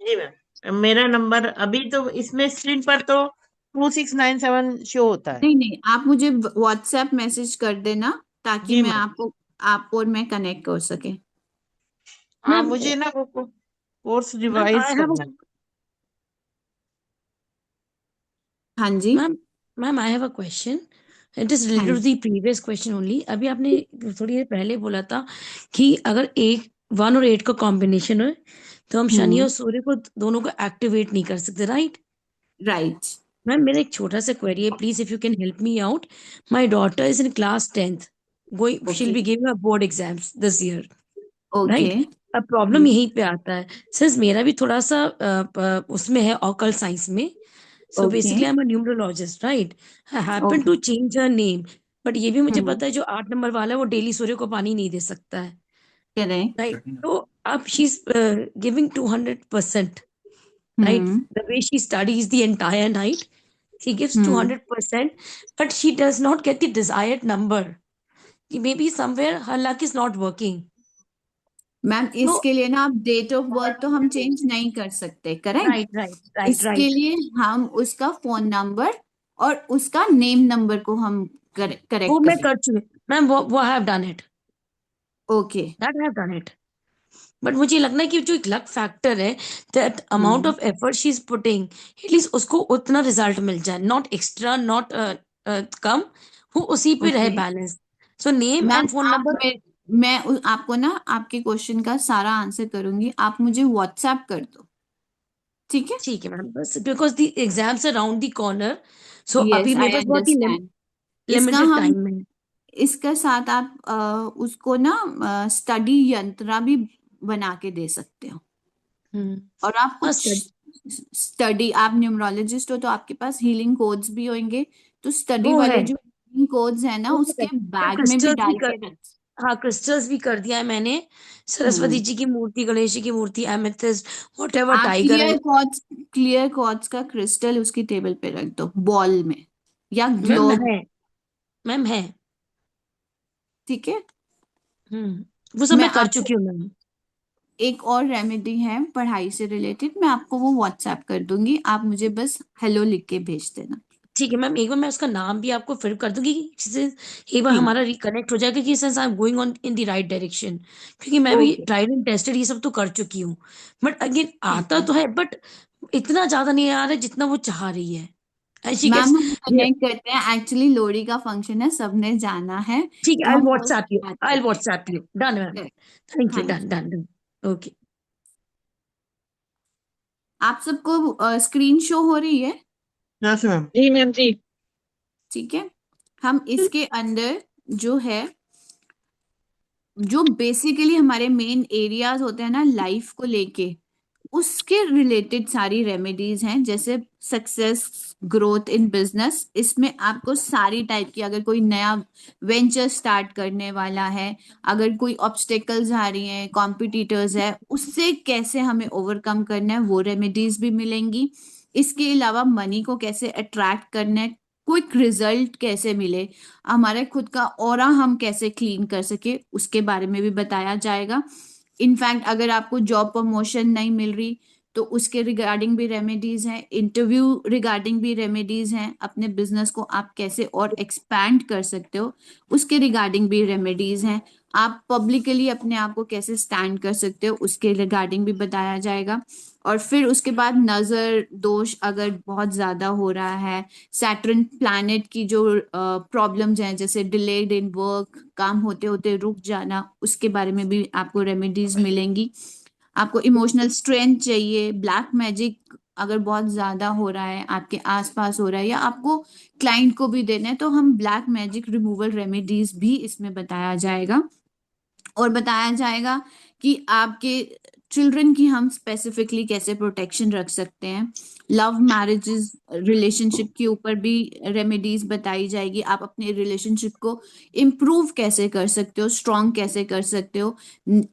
Speaker 2: जी मैम, मेरा नंबर अभी तो इसमें स्क्रीन पर तो 2697 शो होता है।
Speaker 1: नहीं नहीं, आप मुझे व्हाट्सएप मैसेज कर देना ताकि
Speaker 2: जी
Speaker 1: मैं
Speaker 2: मैम।
Speaker 1: आप और मैं कनेक्ट कर सके।
Speaker 2: हाँ
Speaker 5: मैम
Speaker 2: मुझे ना वो course
Speaker 5: ma'am
Speaker 2: revise
Speaker 5: I have
Speaker 2: करना है।
Speaker 1: हाँ जी।
Speaker 5: Ma'am ma'am I have a question. It is
Speaker 1: हाँ
Speaker 5: रिलेटेड टू
Speaker 1: जी।
Speaker 5: The previous question only. अभी आपने थोड़ी देर पहले बोला था कि अगर एक 1 और 8 का कॉम्बिनेशन है तो हम शनि
Speaker 1: हम्म।
Speaker 5: और सूर्य को दोनों को एक्टिवेट नहीं कर सकते, राइट?
Speaker 1: राइट।
Speaker 5: मैम मेरा एक छोटा सा क्वेरी है, please if you can help me out. My daughter is in class 10th, going she'll
Speaker 1: okay.
Speaker 5: Be giving a board exams this year,
Speaker 1: okay.
Speaker 5: Right? अब प्रॉब्लम यहीं पे आता है, सिंस मेरा भी थोड़ा सा उसमें है ऑकल्ट साइंस में। So
Speaker 1: okay.
Speaker 5: Basically I am a numerologist, right? I happen
Speaker 1: okay.
Speaker 5: To change her name, but ये भी मुझे
Speaker 1: हम्म।
Speaker 5: पता है जो 8 नंबर वाला है वो डेली सूर्य को पानी नहीं दे सकता है,
Speaker 1: करेक्ट।
Speaker 5: राइट? तो अब she is giving 200%, right?
Speaker 1: Hmm.
Speaker 5: The way she studies the entire night, she gives
Speaker 1: hmm.
Speaker 5: 200%, but she does not get the desired number. Maybe somewhere her luck is not working.
Speaker 1: Ma'am
Speaker 5: So,
Speaker 1: इसके लिए ना आप डेट ऑफ बर्थ तो हम चेंज नहीं कर सकते, करेक्ट?
Speaker 5: right, right, right,
Speaker 1: इसके
Speaker 5: right.
Speaker 1: लिए हम उसका फोन नंबर और उसका नेम नंबर को हम
Speaker 5: वो
Speaker 1: करेक्ट
Speaker 5: मैं
Speaker 1: करेंगे।
Speaker 5: कर चुकी, मैम वो I have done it,
Speaker 1: okay.
Speaker 5: That I have done it. But मुझे लगना है कि जो एक लक फैक्टर है, that amount
Speaker 1: hmm.
Speaker 5: Of effort she is putting, at least उसको उतना रिजल्ट मिल जाए, नॉट एक्स्ट्रा, नॉट कम, वो उसी पे रहे
Speaker 1: okay
Speaker 5: balance. So name
Speaker 1: ma'am,
Speaker 5: and phone
Speaker 1: आप
Speaker 5: नंबर।
Speaker 1: मैं आपको ना आपके क्वेश्चन का सारा आंसर करूंगी, आप मुझे व्हाट्सएप कर दो। ठीक है।
Speaker 5: ठीक है मैम, बस because the exams around the corner, so
Speaker 1: yes,
Speaker 5: अभी मेरे
Speaker 1: आई
Speaker 5: पास बहुत ही
Speaker 1: अंडरस्टैंड। इसका
Speaker 5: लिमिटेड
Speaker 1: हम
Speaker 5: टाइम है।
Speaker 1: इसके साथ आप उसको ना स्टडी यंत्रा भी बना के दे सकते हो।
Speaker 5: हम्म।
Speaker 1: और आप
Speaker 5: हाँ
Speaker 1: कुछ
Speaker 5: सर,
Speaker 1: स्टडी, आप न्यूमरोलॉजिस्ट हो तो आपके पास हीलिंग कोड्स भी होंगे, तो स्टडी
Speaker 5: वो है,
Speaker 1: वाले जो हीलिंग कोड्स है ना
Speaker 5: वो है।
Speaker 1: उसके
Speaker 5: मैं
Speaker 1: बैग में भी
Speaker 5: क्रिस्टल्स भी
Speaker 1: डाल
Speaker 5: कर,
Speaker 1: के रख।
Speaker 5: हाँ क्रिस्टल्स भी कर दिया है मैंने। सरस्वती
Speaker 1: हम्म।
Speaker 5: जी की मूर्ति, गणेश जी की मूर्ति, एमेथिस्ट, वॉट एवर,
Speaker 1: आप
Speaker 5: टाइगर है।
Speaker 1: क्लियर क्वार्ट्ज का क्रिस्टल उसकी टेबल पे रख दो बॉल में, या
Speaker 5: मैम
Speaker 1: ग्लोब।
Speaker 5: है, मैम है।
Speaker 1: ठीक है।
Speaker 5: वो सब
Speaker 1: मैं
Speaker 5: मैं कर
Speaker 1: आपको
Speaker 5: चुकी हूँ मैम।
Speaker 1: एक और रेमेडी है पढ़ाई से रिलेटेड, मैं आपको वो व्हाट्सएप कर दूंगी, आप मुझे बस हेलो लिख के भेज देना।
Speaker 5: ठीक है मैम, एक बार मैं उसका नाम भी आपको फिर कर दूंगी, जिससे एक बार
Speaker 1: ठीक।
Speaker 5: हमारा रिकनेक्ट हो जाएगा कि sense I am going on in the right direction. क्योंकि मैं भी
Speaker 1: ओके।
Speaker 5: ट्राइड एंड टेस्टेड ये सब तो कर चुकी हूँ, बट अगेन
Speaker 1: ठीक
Speaker 5: आता
Speaker 1: है
Speaker 5: तो है, बट इतना ज्यादा नहीं आ रहा है जितना वो चाह रही है। एंड शी
Speaker 1: मैम,
Speaker 5: गेट्स,
Speaker 1: हम कनेक्ट करते हैं, एक्चुअली लोहड़ी का फंक्शन है, सबने जाना है,
Speaker 5: ठीक
Speaker 1: तो
Speaker 5: है, आई
Speaker 1: हम कल
Speaker 5: व्हाट्सएप यू,
Speaker 1: बात
Speaker 5: आई
Speaker 1: करते हैं।
Speaker 5: WhatsApp you, done ma'am.
Speaker 1: Correct.
Speaker 5: Thank
Speaker 1: हाँ
Speaker 5: यू,
Speaker 1: जी।
Speaker 5: Done done done. ओके।
Speaker 1: आप सबको स्क्रीन शो हो रही है?
Speaker 2: यहाँ से मैम।
Speaker 6: जी मैम जी।
Speaker 1: ठीक है। हम इसके अंदर जो है, जो बेसिकली हमारे मेन एरियाज होते हैं ना लाइफ को लेके, उसके रिलेटेड सारी रेमेडीज हैं, जैसे सक्सेस, ग्रोथ इन बिजनेस। इसमें आपको सारी टाइप की, अगर कोई नया वेंचर स्टार्ट करने वाला है, अगर कोई ऑब्स्टेकल्स आ रही हैं, कॉम्पिटिटर्स है, उससे कैसे हमें ओवरकम करना है वो रेमेडीज भी मिलेंगी। इसके अलावा मनी को कैसे अट्रैक्ट करना है, क्विक रिजल्ट कैसे मिले, हमारे खुद का ऑरा हम कैसे क्लीन कर सके, उसके बारे में भी बताया जाएगा। इनफैक्ट अगर आपको जॉब प्रमोशन नहीं मिल रही तो उसके रिगार्डिंग भी रेमेडीज हैं, इंटरव्यू रिगार्डिंग भी रेमेडीज हैं, अपने बिजनेस को आप कैसे और एक्सपैंड कर सकते हो उसके रिगार्डिंग भी रेमेडीज हैं, आप पब्लिकली अपने आप को कैसे स्टैंड कर सकते हो उसके रिगार्डिंग भी बताया जाएगा। और फिर उसके बाद नजर दोष अगर बहुत ज्यादा हो रहा है, सैटर्न प्लैनेट की जो प्रॉब्लम्स हैं, जैसे डिलेड इन वर्क, काम होते होते रुक जाना, उसके बारे में भी आपको रेमेडीज मिलेंगी। आपको इमोशनल स्ट्रेंथ चाहिए, ब्लैक मैजिक अगर बहुत ज्यादा हो रहा है, आपके आसपास हो रहा है, या आपको क्लाइंट को भी देना है, तो हम ब्लैक मैजिक रिमूवल रेमेडीज भी इसमें बताया जाएगा। और बताया जाएगा कि आपके चिल्ड्रन की हम स्पेसिफिकली कैसे प्रोटेक्शन रख सकते हैं। लव मैरिजेस, रिलेशनशिप के ऊपर भी रेमेडीज बताई जाएगी, आप अपने रिलेशनशिप को इम्प्रूव कैसे कर सकते हो, स्ट्रॉन्ग कैसे कर सकते हो।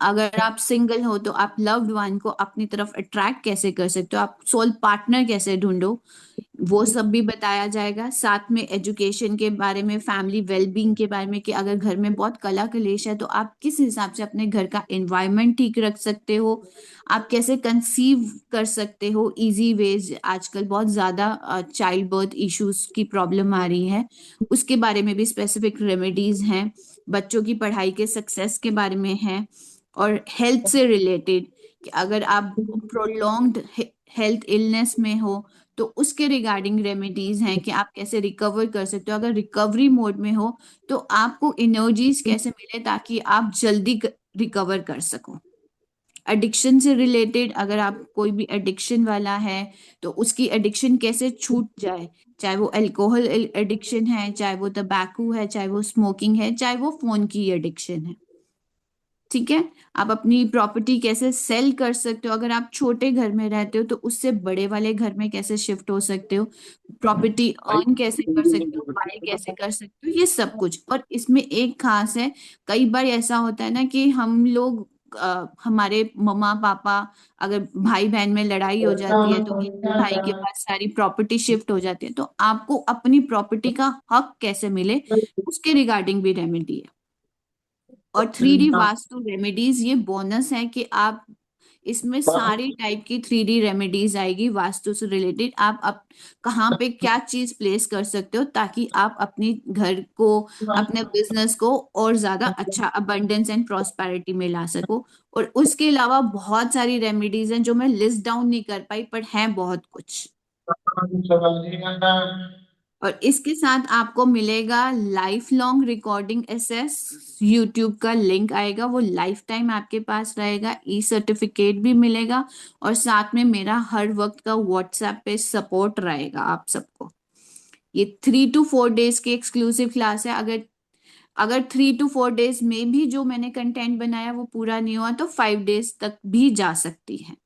Speaker 1: अगर आप सिंगल हो तो आप लव्ड वन को अपनी तरफ अट्रैक्ट कैसे कर सकते हो, आप सोल पार्टनर कैसे ढूंढो, वो सब भी बताया जाएगा। साथ में एजुकेशन के बारे में, फैमिली वेलबींग के बारे में, कि अगर घर में बहुत कला कलेश है तो आप किस हिसाब से अपने घर का एनवायरनमेंट ठीक रख सकते हो, आप कैसे कंसीव कर सकते हो इजी वेज, आजकल बहुत ज्यादा चाइल्ड बर्थ इश्यूज की प्रॉब्लम आ रही है, उसके बारे में भी स्पेसिफिक रेमेडीज हैं। बच्चों की पढ़ाई के सक्सेस के बारे में है। और हेल्थ से रिलेटेड, कि अगर आप प्रोलॉन्ग्ड हेल्थ इलनेस में हो तो उसके रिगार्डिंग रेमेडीज हैं, कि आप कैसे रिकवर कर सकते हो, अगर रिकवरी मोड में हो तो आपको एनर्जीज कैसे मिले ताकि आप जल्दी रिकवर कर सको। एडिक्शन से रिलेटेड, अगर आप कोई भी एडिक्शन वाला है तो उसकी एडिक्शन कैसे छूट जाए, चाहे वो अल्कोहल एडिक्शन है, चाहे वो तंबाकू है, चाहे वो स्मोकिंग है, चाहे वो फोन की एडिक्शन है। ठीक है। आप अपनी प्रॉपर्टी कैसे सेल कर सकते हो, अगर आप छोटे घर में रहते हो तो उससे बड़े वाले घर में कैसे शिफ्ट हो सकते हो, प्रॉपर्टी अर्न कैसे कर सकते हो, बाय कैसे कर सकते हो, ये सब कुछ। और इसमें एक खास है, कई बार ऐसा होता है ना कि हम लोग हमारे मम्मा पापा, अगर भाई बहन में लड़ाई हो जाती है तो एक भाई के पास सारी प्रॉपर्टी शिफ्ट हो जाती है, तो आपको अपनी प्रॉपर्टी का हक कैसे मिले उसके रिगार्डिंग भी रेमेडी है। और 3D वास्तु रेमेडीज, ये बोनस है कि आप इसमें सारी टाइप की 3D रेमेडीज आएगी वास्तु से रिलेटेड, आप कहाँ पे क्या चीज प्लेस कर सकते हो ताकि आप अपनी घर को, अपने बिजनेस को और ज्यादा अच्छा अबंडेंस एंड प्रॉस्पेरिटी में ला सको। और उसके अलावा बहुत सारी रेमेडीज हैं जो मैं लिस्ट डाउन नहीं कर पाई, पर हैं बहुत कुछ। और इसके साथ आपको मिलेगा life long recording access, YouTube का लिंक आएगा, वो लाइफ टाइम आपके पास रहेगा, ई सर्टिफिकेट भी मिलेगा, और साथ में मेरा हर वक्त का व्हाट्सएप पे सपोर्ट रहेगा आप सबको। ये 3 to 4 डेज की एक्सक्लूसिव क्लास है। अगर अगर 3 to 4 डेज में भी जो मैंने कंटेंट बनाया वो पूरा नहीं हुआ तो 5 डेज तक भी जा सकती है।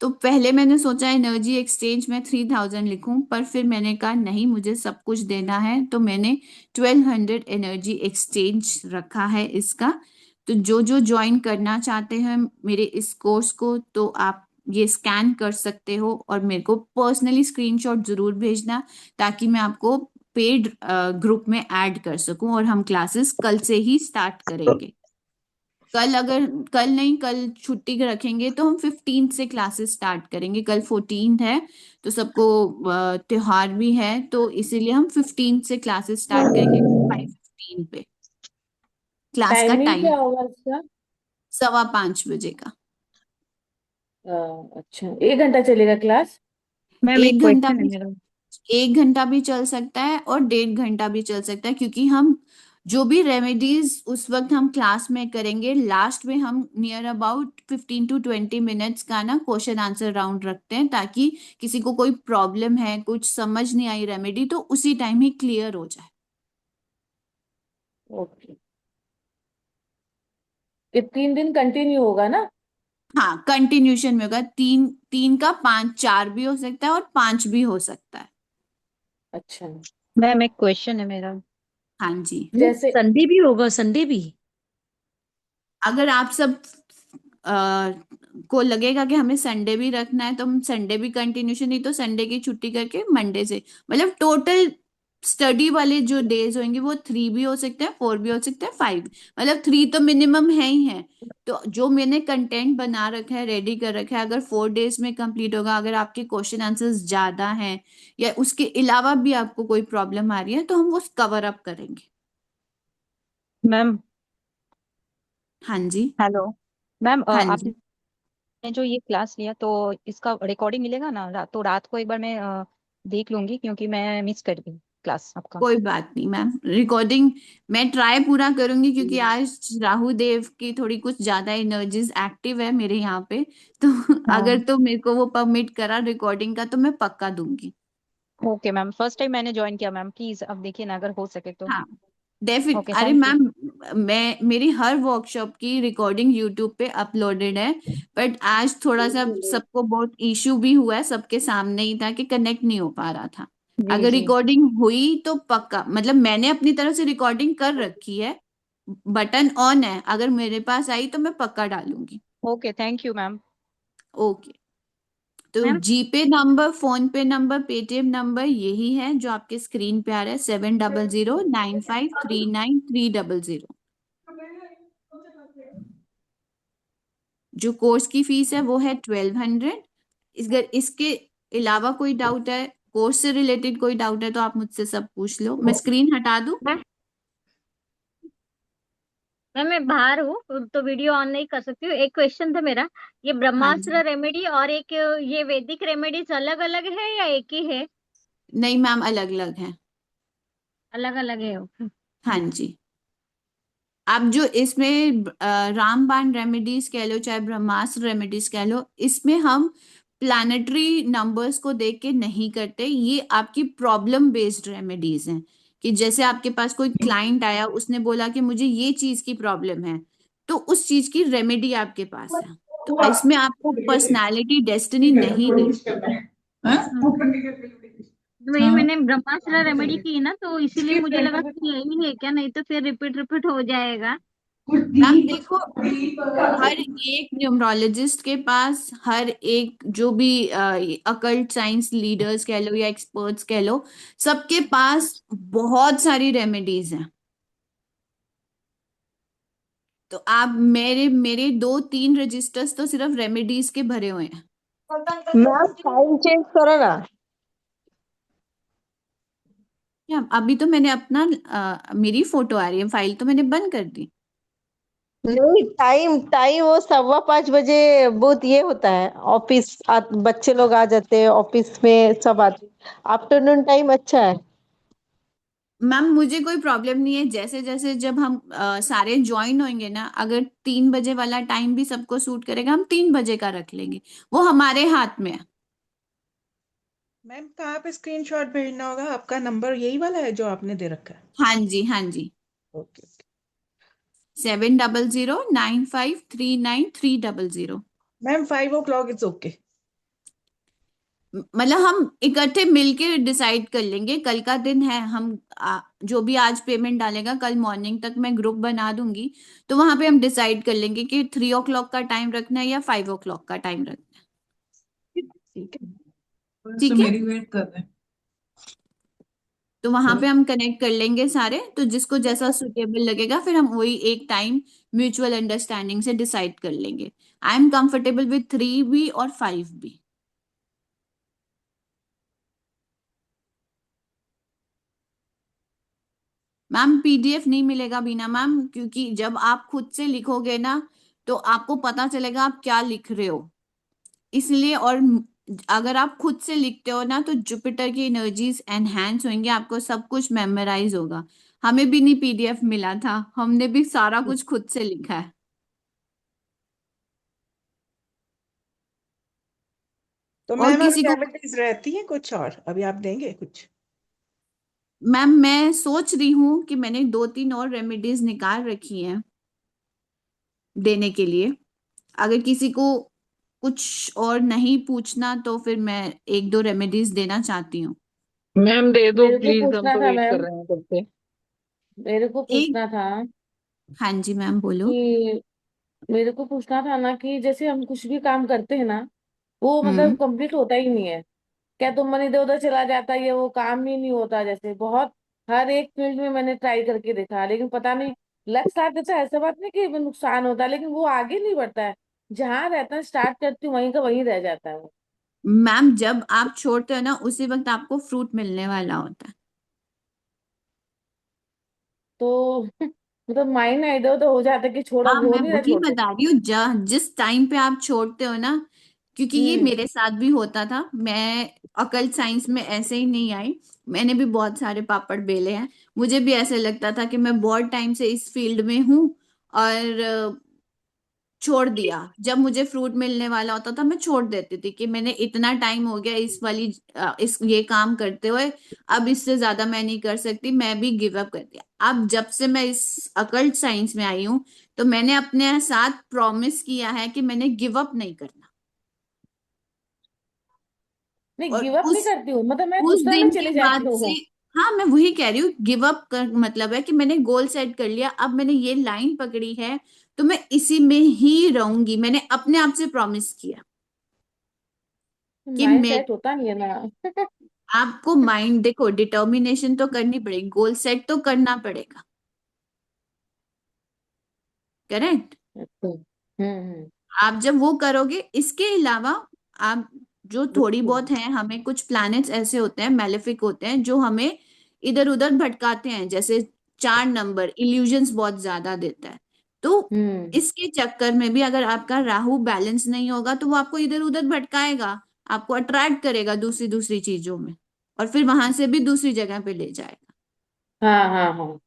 Speaker 1: तो पहले मैंने सोचा एनर्जी एक्सचेंज में 3000 लिखूं, पर फिर मैंने कहा नहीं, मुझे सब कुछ देना है, तो मैंने 1200 एनर्जी एक्सचेंज रखा है इसका। तो जो जो ज्वाइन करना चाहते हैं मेरे इस कोर्स को, तो आप ये स्कैन कर सकते हो और मेरे को पर्सनली स्क्रीनशॉट जरूर भेजना, ताकि मैं आपको पेड ग्रुप में ऐड कर सकूं, और हम क्लासेस कल से ही स्टार्ट करेंगे। कल नहीं, कल छुट्टी रखेंगे तो हम 15 से क्लासेस स्टार्ट करेंगे। कल 14 है तो सबको त्योहार भी है, तो इसीलिए हम 15 से क्लासेस स्टार्ट करेंगे 5:15 पे। क्लास का
Speaker 9: टाइमिंग
Speaker 1: टाइम
Speaker 9: क्या होगा इसका?
Speaker 1: 5:15 बजे का।
Speaker 9: अच्छा, 1 घंटा चलेगा क्लास?
Speaker 4: मैम एक
Speaker 1: एक घंटा
Speaker 4: क्वेश्चन है
Speaker 1: भी
Speaker 4: मेरा।
Speaker 1: 1 घंटा भी चल सकता है और 1.5 घंटा भी चल सकता है, क्योंकि हम जो भी रेमेडीज उस वक्त हम क्लास में करेंगे, लास्ट में हम नियर अबाउट 15 to 20 मिनट्स का ना क्वेश्चन आंसर राउंड रखते हैं, ताकि किसी को कोई प्रॉब्लम है, कुछ समझ नहीं आई रेमेडी, तो उसी टाइम ही क्लियर हो जाए।
Speaker 9: ओके। ये 3 दिन कंटिन्यू होगा ना?
Speaker 1: हाँ, कंटिन्यूशन में होगा। 3 3 का 5 4 भी हो सकता है और 5 भी हो सकता है।
Speaker 9: अच्छा।
Speaker 6: मैम एक क्वेश्चन है मेरा।
Speaker 1: हाँ जी।
Speaker 9: जैसे
Speaker 5: संडे भी होगा, संडे भी?
Speaker 1: अगर आप सब को लगेगा कि हमें संडे भी रखना है तो हम संडे भी कंटिन्यूशन, नहीं तो संडे की छुट्टी करके मंडे से, मतलब टोटल स्टडी वाले जो डेज होंगे वो 3 भी हो सकते हैं, 4 भी हो सकते हैं, 5, मतलब 3 तो मिनिमम है ही है। तो जो मैंने कंटेंट बना रखा है, रेडी कर रखा है, अगर 4 डेज में कंप्लीट होगा, अगर आपके क्वेश्चन आंसर्स ज्यादा हैं या उसके अलावा भी आपको कोई प्रॉब्लम आ रही है, तो हम वो कवर अप करेंगे।
Speaker 6: मैम
Speaker 1: हाँ जी।
Speaker 6: हेलो। मैम
Speaker 1: हाँ
Speaker 6: आपने
Speaker 1: जी,
Speaker 6: जो ये क्लास लिया तो इसका रिकॉर्डिंग मिलेगा ना? तो रात को एक बार मैं देख लूंगी, क्योंकि मैं मिस कर गई क्लास आपका।
Speaker 1: कोई बात नहीं मैम, रिकॉर्डिंग मैं ट्राई पूरा करूंगी, क्योंकि आज राहु देव की थोड़ी कुछ ज्यादा एनर्जीज एक्टिव है मेरे यहाँ पे, तो
Speaker 6: हाँ
Speaker 1: अगर तो मेरे को वो परमिट करा रिकॉर्डिंग का तो मैं पक्का दूंगी।
Speaker 6: ओके मैम, फर्स्ट टाइम मैंने ज्वाइन किया मैम, प्लीज अब देखिए ना अगर हो सके तो।
Speaker 1: हाँ, डेफिट
Speaker 6: ओके
Speaker 1: अरे
Speaker 6: थैंक यू।
Speaker 1: मैम, मैं मेरी हर वर्कशॉप की रिकॉर्डिंग यूट्यूब पे अपलोडेड है, बट आज थोड़ा सा सबको बहुत इशू भी हुआ है, सबके सामने ही था कि कनेक्ट नहीं हो पा रहा था।
Speaker 6: जी
Speaker 1: अगर
Speaker 6: जी।
Speaker 1: रिकॉर्डिंग हुई तो पक्का, मतलब मैंने अपनी तरफ से रिकॉर्डिंग कर रखी है, बटन ऑन है, अगर मेरे पास आई तो मैं पक्का डालूंगी।
Speaker 6: Okay thank you ma'am.
Speaker 1: Okay. तो
Speaker 11: मैम
Speaker 1: जीपे नंबर, फोन पे नंबर, पेटीएम नंबर यही है जो आपके स्क्रीन पे आ रहा है, 7009539300। जो कोर्स की फीस है वो है 1200। अगर इसके अलावा कोई डाउट है, कोर्स से रिलेटेड कोई डाउट है, तो आप मुझसे सब पूछ लो। मैं स्क्रीन हटा दूं?
Speaker 11: मैम मैम, मैं बाहर हूँ तो वीडियो ऑन नहीं कर सकती हूँ। एक क्वेश्चन था मेरा, ये
Speaker 1: हाँ जी।
Speaker 11: ब्रह्मास्त्र रेमेडी और एक ये वैदिक रेमेडीज अलग अलग है या एक ही है?
Speaker 1: नहीं मैम, अलग अलग है।
Speaker 11: अलग अलग है।
Speaker 1: हाँ जी। आप जो इसमें रामबाण रेमेडीज कह लो, चाहे ब्रह्मास्त्र रेमेडीज कह लो, इसमें हम प्लानिटरी नंबर्स को देख के नहीं करते, ये आपकी प्रॉब्लम बेस्ड रेमेडीज हैं। कि जैसे आपके पास कोई क्लाइंट आया, उसने बोला कि मुझे ये चीज की प्रॉब्लम है, तो उस चीज की रेमेडी आपके पास है। तो इसमें आपको पर्सनालिटी डेस्टिनी नहीं देखनी है।
Speaker 11: वही मैंने ब्रह्मास्त्र रेमेडी की ना, तो इसीलिए मुझे लगा कि यही है क्या, नहीं तो फिर रिपीट रिपीट हो जाएगा।
Speaker 1: मैम देखो, हर एक न्यूमरोलॉजिस्ट के पास, हर एक जो भी अकल्ट साइंस लीडर्स कह लो या एक्सपर्ट्स कह लो, सबके पास बहुत सारी रेमेडीज हैं। तो आप मेरे मेरे 2 3 रजिस्टर्स तो सिर्फ रेमेडीज के भरे हुए हैं।
Speaker 12: मैम फाइल चेंज करो ना।
Speaker 1: या अभी तो मैंने अपना मेरी फोटो आ रही है, फाइल तो मैंने बंद कर दी।
Speaker 12: नहीं, टाइम टाइम वो 5:15 बजे बहुत ये होता है, ऑफिस बच्चे लोग आ जाते हैं, ऑफिस में सब आते। आफ्टरनून टाइम अच्छा है।
Speaker 1: मैम मुझे कोई प्रॉब्लम नहीं है, जैसे जैसे जब हम सारे ज्वाइन होंगे ना, अगर 3 बजे वाला टाइम भी सबको सूट करेगा, हम 3 बजे का रख लेंगे, वो हमारे हाथ में है।
Speaker 13: मैम कहाँ पे स्क्रीनशॉट भेजना होगा? आपका नंबर यही वाला है जो आपने दे रखा है?
Speaker 1: हाँ जी, हाँ जी।
Speaker 13: Okay.
Speaker 1: 7009539300।
Speaker 13: Ma'am 5 o'clock it's okay.
Speaker 1: मतलब हम इकट्ठे मिलके डिसाइड कर लेंगे, कल का दिन है, हम जो भी आज पेमेंट डालेगा कल मॉर्निंग तक मैं ग्रुप बना दूंगी, तो वहां पे हम डिसाइड कर लेंगे कि 3 o'clock का टाइम रखना है या 5 o'clock का टाइम रखना है।
Speaker 13: ठीक है।
Speaker 14: तो
Speaker 1: ठीक है,
Speaker 14: मेरी वेट कर रहे हैं।
Speaker 1: तो वहां पे हम कनेक्ट कर लेंगे सारे, तो जिसको जैसा सुटेबल लगेगा फिर हम वही एक टाइम म्यूचुअल अंडरस्टैंडिंग से डिसाइड कर लेंगे। आई एम कंफर्टेबल विथ 3 भी और 5 भी। मैम पीडीएफ नहीं मिलेगा बीना मैम, क्योंकि जब आप खुद से लिखोगे ना तो आपको पता चलेगा आप क्या लिख रहे हो, इसलिए। और अगर आप खुद से लिखते हो ना तो जुपिटर की एनर्जीज एनहांस होंगी, आपको सब कुछ मेमोराइज होगा। हमें भी नहीं पीडीएफ मिला था, हमने भी सारा कुछ खुद से लिखा है।
Speaker 13: तो
Speaker 1: और
Speaker 13: मैम अभी
Speaker 1: किसी को,
Speaker 13: रेमेडीज रहती है कुछ और? अभी आप देंगे कुछ?
Speaker 1: मैम मैं सोच रही हूँ कि मैंने 2-3 और रेमेडीज निकाल रखी हैं देने के लिए। अगर किसी को कुछ और नहीं पूछना तो फिर मैं 1-2 रेमेडीज देना चाहती हूँ।
Speaker 14: मैम दे दो
Speaker 9: मेरे को
Speaker 14: प्लीज, हम
Speaker 9: पूछना
Speaker 14: तो
Speaker 9: था
Speaker 14: वेट कर
Speaker 9: मैम,
Speaker 14: रहे हैं कब से।
Speaker 9: मेरे को
Speaker 1: एक,
Speaker 9: पूछना था
Speaker 1: हाँ जी मैम बोलो।
Speaker 9: कि मेरे को पूछना था ना कि जैसे हम कुछ भी काम करते हैं ना, वो मतलब
Speaker 1: हम्म।
Speaker 9: कंप्लीट होता ही नहीं है। क्या तो मन इधर उधर चला जाता है, ये वो काम ही नहीं होता। जैसे बहुत हर एक फील्ड में मैंने ट्राई करके देखा, लेकिन पता नहीं लक साथ देता है। ऐसा बात नहीं कि नुकसान होता है, लेकिन वो आगे नहीं बढ़ता है। जहां रहता है स्टार्ट करती हूँ वहीं का वहीं रह जाता है वो।
Speaker 1: मैम जब आप छोड़ते हो ना उसी वक्त आपको फ्रूट मिलने वाला होता है।
Speaker 9: तो मतलब माइंड ना इधर उधर हो जाता है कि छोड़ो,
Speaker 1: हाँ
Speaker 9: हो
Speaker 1: मैं
Speaker 9: नहीं रहा
Speaker 1: वही
Speaker 9: छोड़ने
Speaker 1: बता
Speaker 9: को।
Speaker 1: रही हूँ, जिस टाइम पे आप छोड़ते हो ना, क्योंकि ये
Speaker 9: हम्म।
Speaker 1: मेरे साथ भी होता था। मैं अकल साइंस में ऐसे ही नहीं आई, मैंने भी बहुत सारे पापड़ बेले हैं। मुझे भी ऐसे लगता था कि मैं बहुत टाइम से इस फील्ड में हूँ, और छोड़ दिया। जब मुझे फ्रूट मिलने वाला होता था मैं छोड़ देती थी कि मैंने इतना टाइम हो गया इस वाली इस ये काम करते हुए, अब इससे ज्यादा मैं नहीं कर सकती, मैं भी गिव अप कर दिया। अब जब से मैं इस अकल्ट साइंस में आई हूँ तो मैंने अपने साथ प्रॉमिस किया है कि मैंने गिव अप नहीं करना।
Speaker 9: नहीं,
Speaker 1: और
Speaker 9: गिव अप नहीं करती हूँ, मतलब मैं
Speaker 1: उस
Speaker 9: दूसरे में
Speaker 1: दिन के
Speaker 9: चली जाती
Speaker 1: बाद से,
Speaker 9: हूँ।
Speaker 1: हाँ मैं वही कह रही हूँ, गिव अप कर मतलब है कि मैंने गोल सेट कर लिया, अब मैंने ये लाइन पकड़ी है तो मैं इसी में ही रहूंगी। मैंने अपने आप से प्रॉमिस किया कि
Speaker 9: माइंड
Speaker 1: मैं,
Speaker 9: सेट होता नहीं है ना।
Speaker 1: आपको माइंड देखो, डिटर्मिनेशन तो करनी पड़ेगी, गोल सेट तो करना पड़ेगा। करेक्ट।
Speaker 9: अच्छा। हम्म।
Speaker 1: आप जब वो करोगे, इसके अलावा आप जो थोड़ी बहुत है, हमें कुछ प्लैनेट्स ऐसे होते हैं मैलेफिक होते हैं जो हमें इधर उधर भटकाते हैं, जैसे 4 नंबर इल्यूजन्स बहुत ज्यादा देता है। तो
Speaker 9: हम्म।
Speaker 1: इसके चक्कर में भी अगर आपका राहु बैलेंस नहीं होगा तो वो आपको इधर उधर भटकाएगा, आपको अट्रैक्ट करेगा दूसरी दूसरी चीजों में, और फिर वहां से भी दूसरी जगह पे ले जाएगा।
Speaker 9: हाँ हाँ हाँ,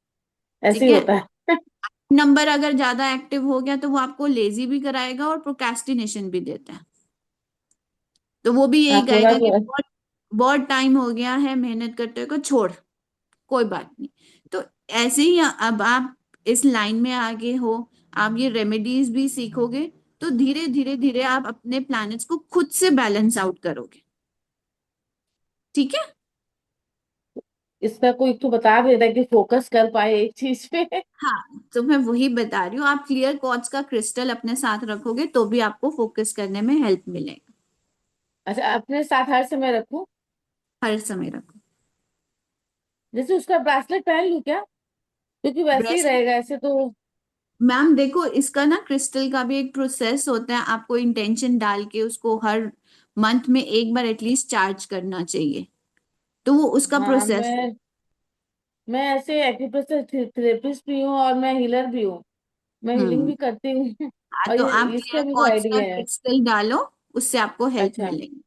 Speaker 9: ऐसे
Speaker 1: ठीक
Speaker 9: ही
Speaker 1: है।
Speaker 9: होता है।
Speaker 1: नंबर अगर ज्यादा एक्टिव हो गया तो वो आपको लेजी भी कराएगा और प्रोक्रेस्टिनेशन भी देता है। तो वो भी
Speaker 9: हाँ
Speaker 1: यही
Speaker 9: थोड़ा
Speaker 1: कहेगा कि
Speaker 9: तो।
Speaker 1: बहुत बहुत टाइम हो गया है मेहनत करते को, छोड़, कोई बात नहीं। तो ऐसे ही अब आप इस लाइन में आगे हो, आप ये रेमेडीज भी सीखोगे, तो धीरे धीरे धीरे आप अपने प्लैनेट्स को खुद से बैलेंस आउट करोगे। ठीक है।
Speaker 9: इसका कोई तो बता देता है कि फोकस कर पाए एक चीज पे।
Speaker 1: हाँ तो मैं वही बता रही हूँ, आप क्लियर क्वार्ट्ज का क्रिस्टल अपने साथ रखोगे तो भी आपको फोकस करने में हेल्प मिलेगा।
Speaker 9: अच्छा, अपने साथ हर समय रखूं?
Speaker 1: हर समय रखो।
Speaker 9: जैसे उसका ब्रेसलेट पहन लूं क्या? क्योंकि वैसे ही
Speaker 1: ब्रेसलेट,
Speaker 9: रहेगा ऐसे तो।
Speaker 1: मैम देखो इसका ना क्रिस्टल का भी एक प्रोसेस होता है, आपको इंटेंशन डाल के उसको हर मंथ में एक बार एटलीस्ट चार्ज करना चाहिए, तो वो उसका
Speaker 9: हाँ,
Speaker 1: प्रोसेस है।
Speaker 9: मैं ऐसे एक्यूप्रेशर थेरेपिस्ट भी हूँ और मैं हीलर भी हूँ। मैं हीलिंग भी करती हूँ।
Speaker 1: हाँ,
Speaker 9: और
Speaker 1: तो
Speaker 9: ये
Speaker 1: आप
Speaker 9: इसका
Speaker 1: क्लियर
Speaker 9: भी
Speaker 1: क्वार्ट्ज का
Speaker 9: आइडिया है।
Speaker 1: क्रिस्टल डालो, उससे आपको हेल्प
Speaker 9: अच्छा।
Speaker 1: मिलेगी।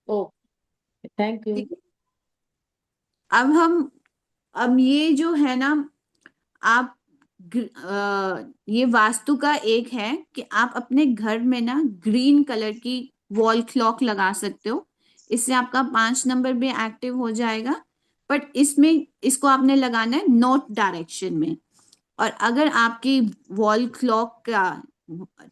Speaker 9: Okay, thank you.
Speaker 1: ठीक है। अब हम, अब ये जो है ना, आप ये वास्तु का एक है कि आप अपने घर में ना ग्रीन कलर की वॉल क्लॉक लगा सकते हो। इससे आपका 5 नंबर भी एक्टिव हो जाएगा। बट इसमें इसको आपने लगाना है नॉर्थ डायरेक्शन में। और अगर आपकी वॉल क्लॉक का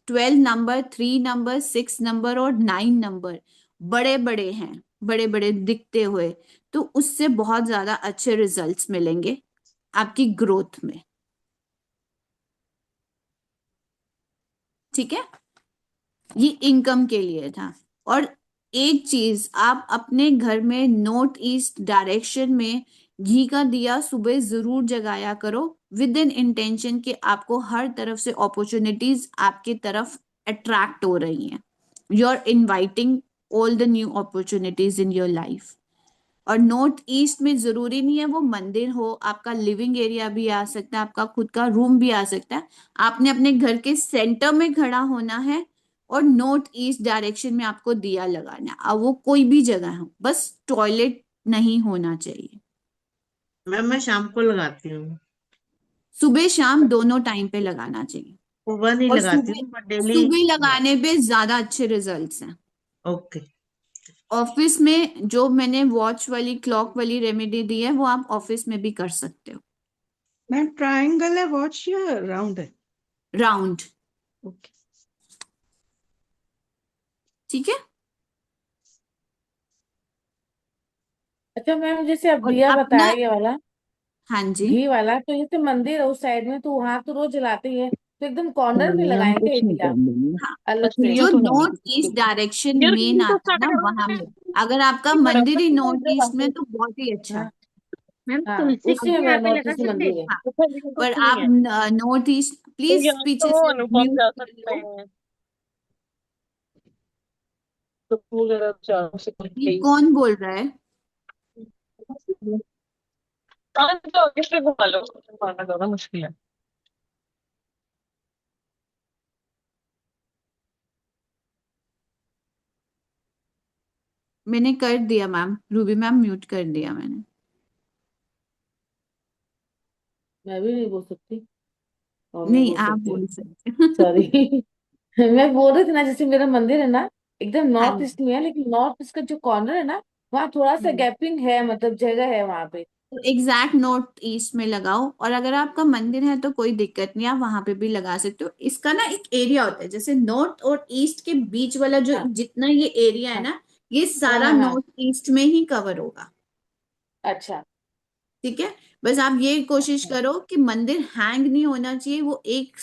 Speaker 1: 12 नंबर, 3 नंबर, 6 नंबर और 9 नंबर बड़े बड़े हैं, बड़े बड़े दिखते हुए, तो उससे बहुत ज्यादा अच्छे रिजल्ट्स मिलेंगे आपकी ग्रोथ में। ठीक है, ये इनकम के लिए था। और एक चीज, आप अपने घर में नॉर्थ ईस्ट डायरेक्शन में घी का दिया सुबह जरूर जगाया करो, विद इन इंटेंशन कि आपको हर तरफ से अपॉर्चुनिटीज आपकी तरफ अट्रैक्ट हो रही हैं। You are inviting all the new opportunities in your life. और नॉर्थ ईस्ट में जरूरी नहीं है वो मंदिर हो, आपका लिविंग एरिया भी आ सकता है, आपका खुद का रूम भी आ सकता है। आपने अपने घर के सेंटर में खड़ा होना है और नॉर्थ ईस्ट डायरेक्शन में आपको दिया लगाना है। अब वो कोई भी जगह हो, बस टॉयलेट नहीं होना चाहिए।
Speaker 2: मैम मैं शाम को लगाती हूँ।
Speaker 1: सुबह शाम दोनों टाइम पे लगाना चाहिए।
Speaker 2: सुबह नहीं
Speaker 1: और
Speaker 2: लगाती
Speaker 1: सुबह,
Speaker 2: हूँ पर डेली।
Speaker 1: सुबह लगाने पे ज्यादा अच्छे रिजल्ट्स हैं।
Speaker 2: ओके।
Speaker 1: ऑफिस में जो मैंने वॉच वाली क्लॉक वाली रेमेडी दी है वो आप ऑफिस में भी कर सकते हो।
Speaker 13: मैम ट्रायंगल है वॉच या राउंड है?
Speaker 1: राउंड।
Speaker 13: ओके।
Speaker 1: ठीक है।
Speaker 9: अच्छा मैम, जैसे आप
Speaker 1: और
Speaker 9: दिया
Speaker 1: अपना,
Speaker 9: बताया ये वाला
Speaker 1: हाँ जी,
Speaker 9: घी वाला, तो जैसे मंदिर है उस साइड में, तो वहां तो रोज जलाते ही है, तो एकदम कॉर्नर में
Speaker 5: हम
Speaker 9: लगाएंगे ये
Speaker 5: कुछ नहीं
Speaker 9: दिया
Speaker 5: करेंगे,
Speaker 1: हाँ,
Speaker 9: अलग से?
Speaker 5: मछलियों
Speaker 1: जो
Speaker 5: तो नहीं
Speaker 1: नॉर्थ ईस्ट डायरेक्शन
Speaker 5: यार,
Speaker 1: मेन
Speaker 5: तो
Speaker 1: आता है
Speaker 5: स्टार्ट
Speaker 1: ना वहां
Speaker 5: करो।
Speaker 1: पे, अगर आपका मंदिर ही नॉर्थ ईस्ट में तो बहुत ही अच्छा है।
Speaker 9: हाँ।
Speaker 5: मैम
Speaker 9: हाँ,
Speaker 5: तुलसी
Speaker 9: उसी
Speaker 5: को
Speaker 9: में
Speaker 5: भी
Speaker 9: मैं
Speaker 5: यहाँ पे
Speaker 9: नॉर्थ
Speaker 5: लगा
Speaker 9: ईस्ट
Speaker 5: सकते हैं,
Speaker 9: मंदिर है।
Speaker 1: हाँ,
Speaker 5: तो भी
Speaker 1: पर
Speaker 5: कुछ नहीं
Speaker 1: आप
Speaker 5: है।
Speaker 1: नॉर्थ ईस्ट
Speaker 5: तो
Speaker 1: प्लीज
Speaker 5: यहाँ
Speaker 1: पीछे
Speaker 5: तो
Speaker 1: से
Speaker 5: अनुपम
Speaker 1: म्यूट
Speaker 5: जा
Speaker 1: कर
Speaker 5: सकते
Speaker 1: लो।
Speaker 5: हैं, तो वगैरह जा सकते
Speaker 1: ये
Speaker 5: हैं।
Speaker 1: कौन बोल रहा है?
Speaker 5: हाँ तो आगे से घुमा लो, घुमाना ज्यादा मुश्किल है।
Speaker 1: मैंने कर दिया मैम, रूबी मैम म्यूट कर दिया मैंने।
Speaker 9: मैं भी नहीं बोल सकती, और नहीं
Speaker 1: नहीं,
Speaker 9: बोल
Speaker 1: आप
Speaker 9: सकते।
Speaker 1: बोल सकते।
Speaker 9: सॉरी। मैं बोल रही थी ना, जैसे मेरा मंदिर है ना एकदम
Speaker 1: हाँ
Speaker 9: नॉर्थ
Speaker 1: जी।
Speaker 9: ईस्ट में है, लेकिन नॉर्थ ईस्ट का जो कॉर्नर है ना, वहाँ थोड़ा सा गैपिंग है, मतलब जगह है वहां पे।
Speaker 1: तो एग्जैक्ट नॉर्थ ईस्ट में लगाओ। और अगर आपका मंदिर है तो कोई दिक्कत नहीं, आप वहां पे भी लगा सकते हो। इसका ना एक एरिया होता है, जैसे नॉर्थ और ईस्ट के बीच वाला जो
Speaker 9: हाँ
Speaker 1: जितना ये एरिया है
Speaker 9: हाँ
Speaker 1: ना, ये
Speaker 9: हाँ
Speaker 1: सारा
Speaker 9: हाँ हाँ।
Speaker 1: नॉर्थ ईस्ट में ही कवर होगा।
Speaker 9: अच्छा
Speaker 1: ठीक है। बस आप ये कोशिश
Speaker 9: अच्छा।
Speaker 1: करो कि मंदिर हैंग नहीं होना चाहिए, वो एक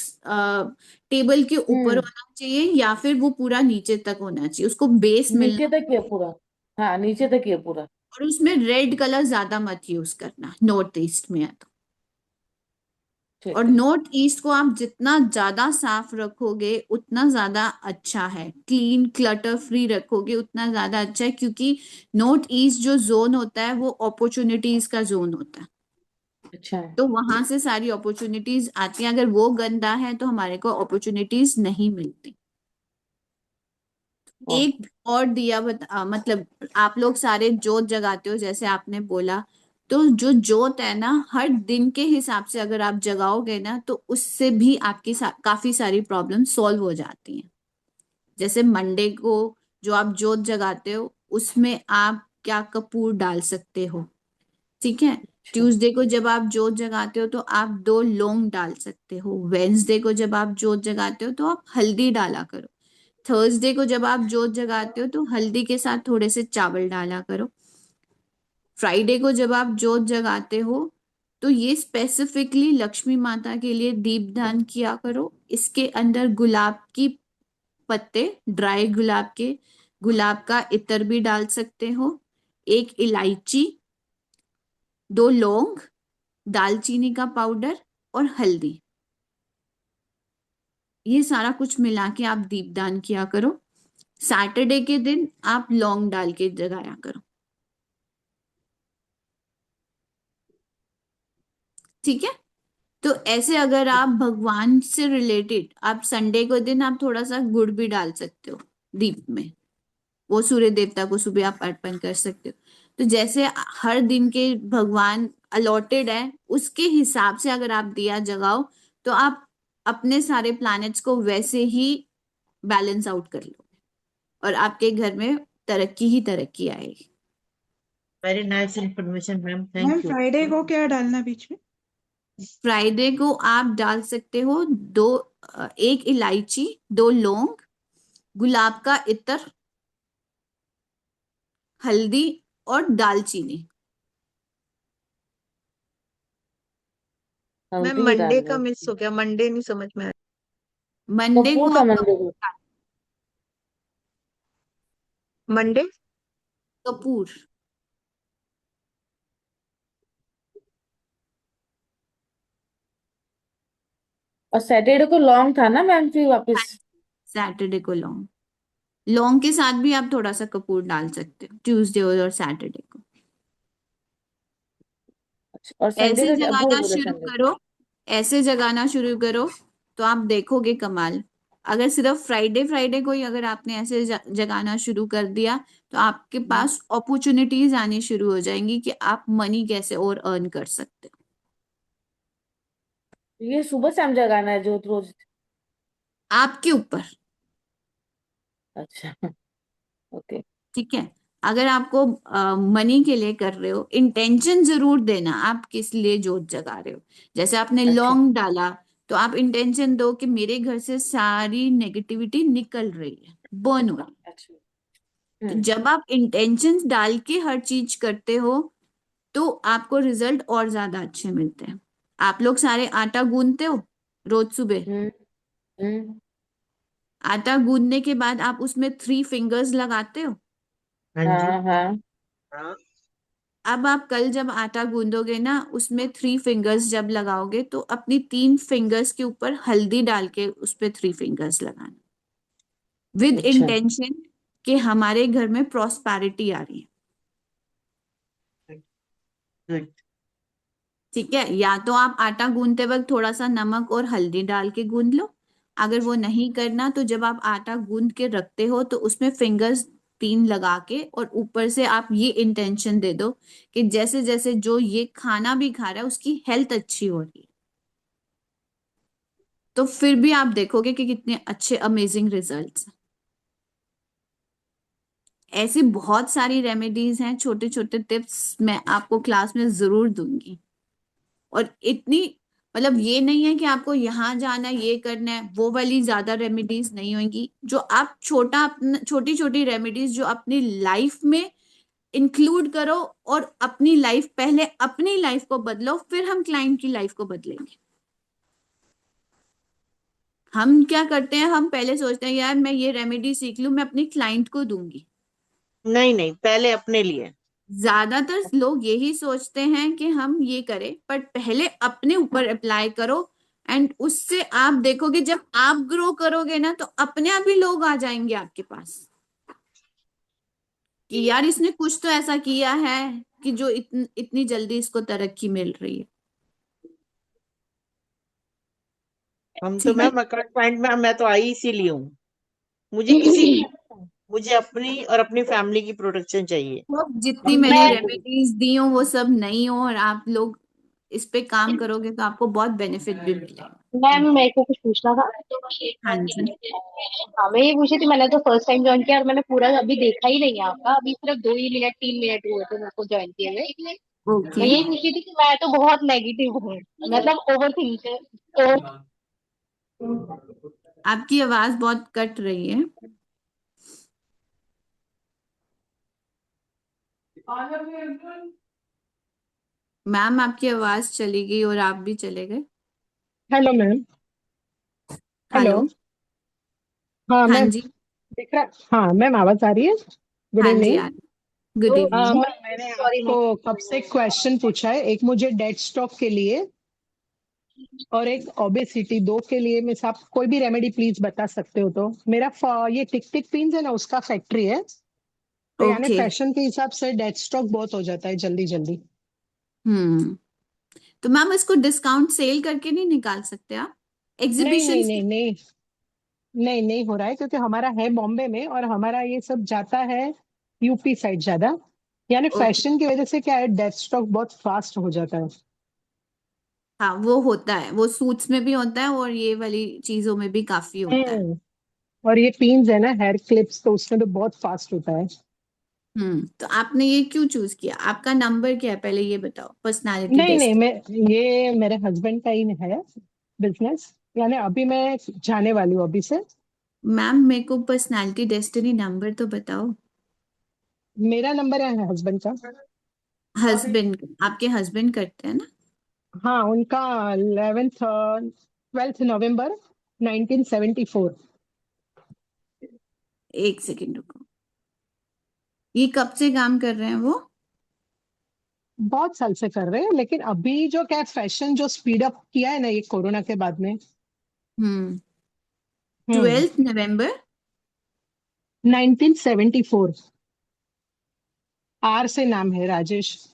Speaker 1: टेबल के ऊपर
Speaker 9: हम्म।
Speaker 1: होना चाहिए, या फिर वो पूरा नीचे तक होना चाहिए, उसको बेस
Speaker 9: नीचे
Speaker 1: मिलना
Speaker 9: तक ये
Speaker 1: चाहिए।
Speaker 9: पूरा। हाँ, नीचे तक ये पूरा।
Speaker 1: और उसमें रेड कलर ज्यादा मत यूज करना नॉर्थ ईस्ट में है तो। और
Speaker 9: ठीक है।
Speaker 1: नॉर्थ ईस्ट को आप जितना ज्यादा साफ रखोगे उतना ज्यादा अच्छा है, क्लीन क्लटर फ्री रखोगे उतना ज्यादा अच्छा है, क्योंकि नॉर्थ ईस्ट जो जोन होता है वो अपॉर्चुनिटीज का जोन होता है।
Speaker 9: अच्छा है।
Speaker 1: तो वहां से सारी अपॉर्चुनिटीज आती हैं, अगर वो गंदा है तो हमारे को अपॉर्चुनिटीज नहीं मिलती।
Speaker 9: और
Speaker 1: एक और दिया मतलब आप लोग सारे जोत जगाते हो जैसे आपने बोला, तो जो जोत है ना हर दिन के हिसाब से अगर आप जगाओगे ना तो उससे भी आपकी काफी सारी प्रॉब्लम सॉल्व हो जाती हैं। जैसे मंडे को जो आप जोत जगाते हो उसमें आप क्या कपूर डाल सकते हो। ठीक है।
Speaker 9: अच्छा।
Speaker 1: ट्यूसडे को जब आप जोत जगाते हो तो आप 2 लौंग डाल सकते हो। वेंसडे को जब आप जोत जगाते हो तो आप हल्दी डाला करो। थर्सडे को जब आप जोत जगाते हो तो हल्दी के साथ थोड़े से चावल डाला करो। फ्राइडे को जब आप जोत जगाते हो तो ये स्पेसिफिकली लक्ष्मी माता के लिए दीपदान किया करो। इसके अंदर गुलाब की पत्ते, ड्राई गुलाब के, गुलाब का इत्र भी डाल सकते हो, एक इलायची, 2 लौंग, दालचीनी का पाउडर और हल्दी, ये सारा कुछ मिला के आप दीपदान किया करो। सैटरडे के दिन आप लौंग डाल के जगाया करो। ठीक है। तो ऐसे अगर आप भगवान से रिलेटेड, आप संडे को दिन आप थोड़ा सा गुड़ भी डाल सकते हो दीप में, वो सूर्य देवता को सुबह आप अर्पण कर सकते हो। तो जैसे हर दिन के भगवान अलॉटेड है, उसके हिसाब से अगर आप दिया जगाओ तो आप अपने सारे प्लैनेट्स को वैसे ही बैलेंस आउट कर लो और आपके घर में तरक्की ही तरक्की आएगी।
Speaker 2: Very nice information ma'am,
Speaker 13: ma'am
Speaker 2: thank you.
Speaker 13: Friday को क्या डालना बीच में?
Speaker 1: फ्राइडे को आप डाल सकते हो एक इलायची, 2 लौंग, गुलाब का इत्र, हल्दी और दालचीनी।
Speaker 9: हल्दी
Speaker 11: मैम
Speaker 9: भी
Speaker 11: मंडे
Speaker 9: डालनी
Speaker 11: का
Speaker 9: है।
Speaker 11: मिस हो गया, मंडे नहीं समझ में आया।
Speaker 1: मंडे को
Speaker 9: कपूर का
Speaker 1: आप
Speaker 9: मंदिर है।
Speaker 11: मंडे
Speaker 1: कपूर,
Speaker 9: और सैटरडे को लॉन्ग था ना मैम, फिर वापस।
Speaker 1: सैटरडे को लौंग, लौंग के साथ भी आप थोड़ा सा कपूर डाल सकते हो ट्यूसडे और सैटरडे को।
Speaker 9: और संडे
Speaker 1: ऐसे
Speaker 9: का क्या, बोल
Speaker 1: जगाना
Speaker 9: बोले
Speaker 1: शुरू
Speaker 9: संडे।
Speaker 1: करो, ऐसे जगाना शुरू करो तो आप देखोगे कमाल। अगर सिर्फ फ्राइडे फ्राइडे को ही अगर आपने ऐसे जगाना शुरू कर दिया तो आपके पास अपॉर्चुनिटीज आनी शुरू हो जाएंगी कि आप मनी कैसे और अर्न कर सकते हो।
Speaker 9: ये सुबह शाम जगाना है जो रोज?
Speaker 1: आपके ऊपर,
Speaker 9: अच्छा। ओके।
Speaker 1: ठीक है। अगर आपको मनी के लिए कर रहे हो, इंटेंशन जरूर देना आप किस लिए जोत जगा रहे हो। जैसे आपने
Speaker 9: अच्छा।
Speaker 1: लौंग डाला तो आप इंटेंशन दो कि मेरे घर से सारी नेगेटिविटी निकल रही है, बर्न हो रही है।
Speaker 9: अच्छा।
Speaker 1: तो जब आप इंटेंशंस डाल के हर चीज करते हो तो आपको रिजल्ट और ज्यादा अच्छे मिलते हैं। आप लोग सारे आटा गूंदते हो रोज सुबह।
Speaker 9: हम्म। हम्म।
Speaker 1: आटा गूंदने के बाद आप उसमें 3 फिंगर्स लगाते हो।
Speaker 2: हाँ जी।
Speaker 9: हाँ हाँ।
Speaker 2: हाँ।
Speaker 1: अब आप कल जब आटा गूंदोगे ना, उसमें 3 फिंगर्स जब लगाओगे तो अपनी 3 फिंगर्स के ऊपर हल्दी डाल के उस पे 3 फिंगर्स लगाना, विद
Speaker 9: अच्छा।
Speaker 1: इंटेंशन कि हमारे घर में प्रॉस्पेरिटी आ रही है।
Speaker 2: गुड।
Speaker 1: ठीक है, या तो आप आटा गूंदते वक्त थोड़ा सा नमक और हल्दी डाल के गूंद लो। अगर वो नहीं करना तो जब आप आटा गूंद के रखते हो तो उसमें फिंगर्स 3 लगा के और ऊपर से आप ये इंटेंशन दे दो कि जैसे जैसे जो ये खाना भी खा रहा है उसकी हेल्थ अच्छी हो रही है। तो फिर भी आप देखोगे कि कितने अच्छे अमेजिंग रिजल्ट्स। ऐसी बहुत सारी रेमेडीज हैं, छोटे छोटे टिप्स मैं आपको क्लास में जरूर दूंगी। और इतनी, मतलब ये नहीं है कि आपको यहाँ जाना है, ये करना है, वो वाली ज्यादा रेमेडीज नहीं होंगी। जो आप छोटी छोटी रेमेडीज जो अपनी लाइफ में इंक्लूड करो और अपनी लाइफ, पहले अपनी लाइफ को बदलो फिर हम क्लाइंट की लाइफ को बदलेंगे। हम क्या करते हैं, हम पहले सोचते हैं यार मैं ये रेमेडी सीख लूं, मैं अपनी क्लाइंट को दूंगी।
Speaker 2: नहीं नहीं, पहले अपने लिए।
Speaker 1: ज्यादातर लोग यही सोचते हैं कि हम ये करें, पर पहले अपने ऊपर अप्लाई करो। एंड उससे आप देखोगे जब आप ग्रो करोगे ना तो अपने आप ही लोग आ जाएंगे आपके पास कि यार इसने कुछ तो ऐसा किया है कि जो इतनी जल्दी इसको तरक्की मिल रही है।
Speaker 2: हम तो
Speaker 1: ठीक है।
Speaker 2: मैम अकाउंट पॉइंट में, मैं तो आई इसीलिए हूँ। मुझे किसी की, मुझे अपनी और अपनी फैमिली की प्रोटेक्शन चाहिए।
Speaker 1: तो
Speaker 2: और
Speaker 1: जितनी मैंने
Speaker 2: मैं
Speaker 1: रेमेडीज दी हो वो सब नहीं हो और आप लोग इस पे काम करोगे तो आपको बहुत बेनिफिट भी मिलेगा।
Speaker 11: मैम मेरे को कुछ पूछना था।
Speaker 1: हाँ जी।
Speaker 11: हाँ मैं ये पूछी थी, मैंने तो फर्स्ट टाइम ज्वाइन किया और मैंने पूरा अभी देखा ही नहीं है आपका, अभी सिर्फ 2 ही मिनट 3 मिनट हुए थे मेरे को ज्वाइन किए हुए।
Speaker 1: ओके।
Speaker 11: मैं यही पूछी थी कि मैं तो बहुत नेगेटिव हूँ, मतलब ओवर थिंकर। तो
Speaker 1: आपकी आवाज बहुत कट रही है। मैम आपकी आवाज चली गई और आप भी चले गए।
Speaker 15: Hello ma'am. हेलो।
Speaker 1: हेलो।
Speaker 15: हाँ
Speaker 1: हाँ
Speaker 15: मैम,
Speaker 1: जी।
Speaker 15: दिख रहा? हाँ मैम, आवाज आ रही है? गुड
Speaker 1: हाँ जी,
Speaker 15: इवनिंग।
Speaker 1: आ गुड इवनिंग।
Speaker 15: मैम मैंने आपको कब से क्वेश्चन पूछा है, एक मुझे डेड स्टॉक के लिए और एक ओबेसिटी, दो के लिए। मैं आप कोई भी रेमेडी प्लीज बता सकते हो तो। मेरा ये टिक टिक पिंस है ना, उसका फैक्ट्री है, तो यानी
Speaker 1: ओके।
Speaker 15: फैशन के हिसाब से डेड स्टॉक बहुत हो जाता है जल्दी जल्दी।
Speaker 1: हम्म। तो मैम इसको डिस्काउंट सेल करके नहीं निकाल सकते आप?
Speaker 15: नहीं
Speaker 1: एग्जीबिशन
Speaker 15: नहीं नहीं नहीं नहीं नहीं हो रहा है, क्योंकि हमारा है बॉम्बे में और हमारा ये सब जाता है यूपी साइड ज्यादा। यानी
Speaker 1: ओके।
Speaker 15: फैशन की वजह से क्या है, डेथ स्टॉक बहुत फास्ट हो जाता है।
Speaker 1: हाँ वो होता है, वो सूट्स में भी होता है और ये वाली चीजों में भी काफी होता है।
Speaker 15: हम्म। और ये पिन्स है ना, हेयर क्लिप्स, तो उसमें तो बहुत फास्ट होता है।
Speaker 1: तो आपने ये क्यों चूज किया? आपका नंबर क्या है पहले ये बताओ, पर्सनालिटी
Speaker 15: नहीं नहीं,
Speaker 1: टेस्ट।
Speaker 15: मैं ये मेरे हस्बैंड का ही है बिजनेस। यानी अभी मैं जाने वाली हूँ अभी से।
Speaker 1: मैम मेरे को पर्सनालिटी डेस्टिनी नंबर तो बताओ।
Speaker 15: मेरा नंबर है हस्बैंड का।
Speaker 1: हस्बैंड, आपके हस्बैंड करते हैं ना?
Speaker 15: हाँ, उनका 12 नवंबर 1974।
Speaker 1: एक सेकंड रुको। ये कब से काम कर रहे हैं वो?
Speaker 15: बहुत साल से कर रहे हैं, लेकिन अभी जो क्या फैशन जो स्पीड अप किया है ना ये कोरोना के बाद में।
Speaker 1: हम्म।
Speaker 15: हम्म।
Speaker 1: 12 नवंबर।
Speaker 15: 1974। आर से नाम है, राजेश।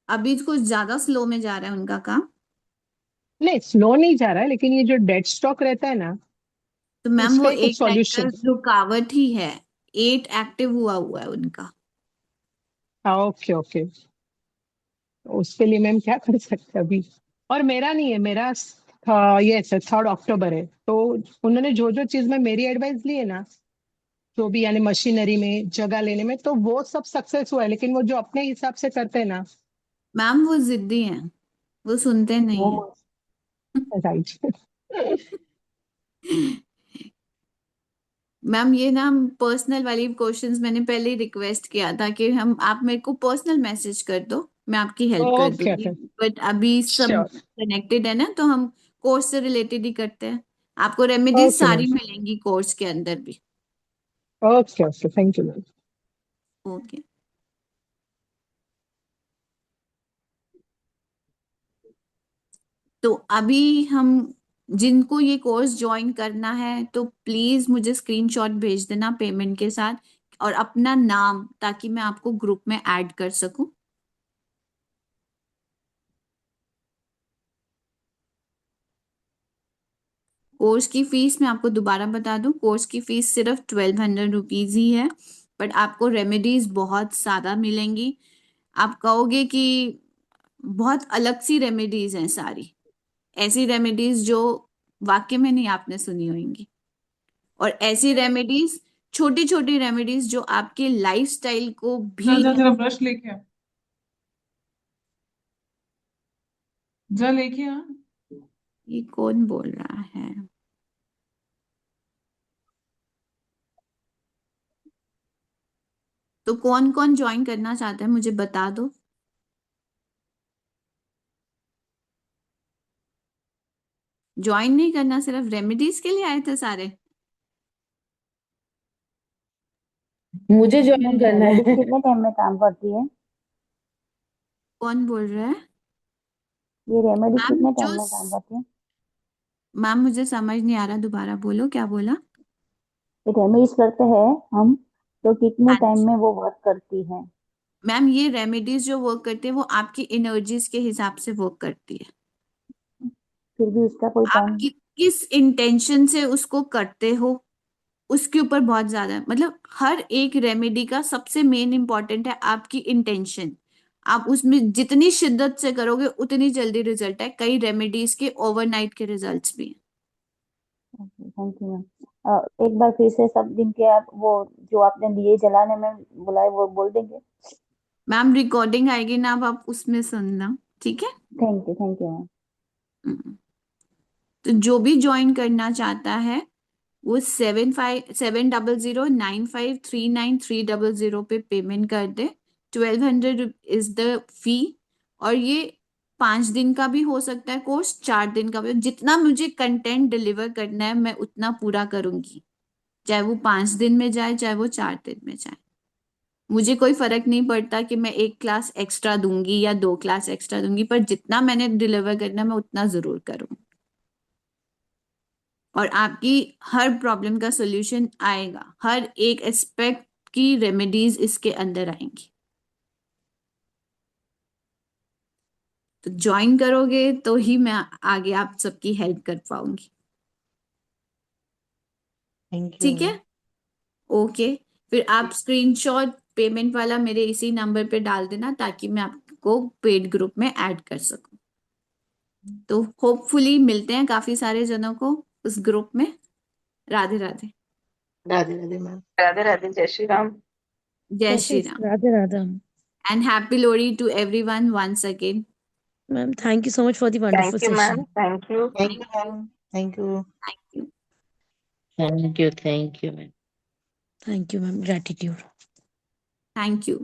Speaker 1: अभी कुछ ज्यादा स्लो में जा रहा है उनका काम।
Speaker 15: नहीं, स्लो नहीं जा रहा है, लेकिन ये जो डेड स्टॉक रहता है ना,
Speaker 1: तो मैम
Speaker 15: उसका
Speaker 1: वो
Speaker 15: ही कुछ
Speaker 1: एक टाइप का
Speaker 15: सॉल्यूशन।
Speaker 1: रुकावट ही है। 8 एक्टिव हुआ हुआ है उनका।
Speaker 15: Okay okay. उसके लिए मैम क्या कर सकते हैं अभी। और मेरा नहीं है, मेरा ये 3 अक्टूबर है, तो उन्होंने जो जो चीज में मेरी एडवाइस ली है ना, जो भी यानी मशीनरी में जगह लेने में, तो वो सब सक्सेस हुआ है, लेकिन वो जो अपने हिसाब से करते हैं ना।
Speaker 1: मैम वो जिद्दी हैं, वो सुनते नहीं
Speaker 15: वो
Speaker 1: है।
Speaker 15: राइट।
Speaker 1: मैम ये ना पर्सनल वाली क्वेश्चंस मैंने पहले ही रिक्वेस्ट किया था कि हम आप मेरे को पर्सनल मैसेज कर दो, मैं आपकी हेल्प कर
Speaker 15: ओके
Speaker 1: दूंगी।
Speaker 15: ओके।
Speaker 1: बट अभी सब
Speaker 15: श्योर।
Speaker 1: कनेक्टेड है ना, तो हम कोर्स से रिलेटेड ही करते हैं। आपको रेमेडीज
Speaker 15: ओके मैम।
Speaker 1: सारी मिलेंगी कोर्स के अंदर भी।
Speaker 15: Okay okay, thank you ma'am.
Speaker 1: Okay. तो अभी हम जिनको ये कोर्स ज्वाइन करना है तो प्लीज मुझे स्क्रीनशॉट भेज देना पेमेंट के साथ, और अपना नाम, ताकि मैं आपको ग्रुप में ऐड कर सकूं। कोर्स की फीस मैं आपको दोबारा बता दूं, कोर्स की फीस सिर्फ 1200 रुपीज ही है। बट आपको रेमेडीज बहुत ज्यादा मिलेंगी। आप कहोगे कि बहुत अलग सी रेमेडीज हैं सारी, ऐसी रेमेडीज जो वाकई में नहीं आपने सुनी होंगी। और ऐसी रेमेडीज, छोटी छोटी रेमेडीज जो आपके लाइफस्टाइल को
Speaker 14: जा
Speaker 1: भी।
Speaker 14: जा जरा ब्रश लेके आ, जा लेके आ।
Speaker 1: ये कौन बोल रहा है? तो कौन कौन ज्वाइन करना चाहता है मुझे बता दो। ज्वाइन नहीं करना, सिर्फ रेमेडीज के लिए आए थे सारे?
Speaker 9: मुझे ज्वाइन
Speaker 16: मैम
Speaker 9: करना
Speaker 16: रेमेडीज
Speaker 9: है।
Speaker 16: कितने टाइम में काम करती है?
Speaker 1: कौन बोल रहा है?
Speaker 16: ये रेमेडीज
Speaker 1: मैम
Speaker 16: कितने
Speaker 1: जो
Speaker 16: टाइम में काम करती है?
Speaker 1: मैम मुझे समझ नहीं आ रहा, दोबारा बोलो क्या बोला।
Speaker 16: ये रेमेडीज करते हैं हम, तो कितने
Speaker 1: हाँ
Speaker 16: टाइम
Speaker 1: जी।
Speaker 16: में वो वर्क करती है?
Speaker 1: मैम ये रेमेडीज जो वर्क करती है वो आपकी एनर्जीज के हिसाब से वर्क करती है।
Speaker 16: फिर भी उसका कोई
Speaker 1: आप
Speaker 16: टाइम?
Speaker 1: किस इंटेंशन से उसको करते हो उसके ऊपर बहुत ज्यादा है। मतलब हर एक रेमेडी का सबसे मेन इंपॉर्टेंट है आपकी इंटेंशन। आप उसमें जितनी शिद्दत से करोगे उतनी जल्दी रिजल्ट है। कई रेमेडीज के ओवरनाइट के रिजल्ट्स भी हैं।
Speaker 16: Thank you ma'am. एक बार फिर से सब दिन के आप वो जो आपने दिए जलाने में बुलाए वो बोल देंगे?
Speaker 1: मैम रिकॉर्डिंग आएगी ना, अब आप उसमें सुनना, ठीक है?
Speaker 16: Thank you ma'am.
Speaker 1: हम्म। तो जो भी ज्वाइन करना चाहता है वो 7570953930 पे पेमेंट कर दे। 1200 इज द फी। और ये 5 दिन का भी हो सकता है कोर्स, 4 दिन का भी। जितना मुझे कंटेंट डिलीवर करना है मैं उतना पूरा करूंगी, चाहे वो 5 दिन में जाए चाहे वो 4 दिन में जाए। मुझे कोई फर्क नहीं पड़ता कि मैं एक क्लास एक्स्ट्रा दूंगी या 2 क्लास एक्स्ट्रा दूंगी, पर जितना मैंने डिलीवर करना है मैं उतना जरूर करूँ। और आपकी हर प्रॉब्लम का सोल्यूशन आएगा, हर एक एस्पेक्ट की रेमेडीज इसके अंदर आएंगी। तो ज्वाइन करोगे तो ही मैं आगे आप सबकी हेल्प कर पाऊंगी।
Speaker 2: थैंक यू
Speaker 1: ठीक है, ओके। फिर आप स्क्रीनशॉट पेमेंट वाला मेरे इसी नंबर पे डाल देना ताकि मैं आपको पेड ग्रुप में ऐड कर सकूं। तो होपफुली मिलते हैं काफी सारे जनों को उस ग्रुप में। राधे राधे।
Speaker 2: राधे राधे मैम।
Speaker 12: राधे राधे, जय श्री राम।
Speaker 1: जय Shri Ram.
Speaker 5: Radhe Radhe
Speaker 1: and happy Lohri to everyone once again.
Speaker 5: Ma'am, thank you so much for the wonderful
Speaker 12: thank you ma'am,
Speaker 5: session.
Speaker 12: Thank you.
Speaker 2: Thank you ma'am. Thank you.
Speaker 1: Thank you.
Speaker 5: Thank you ma'am, gratitude.
Speaker 1: Thank you.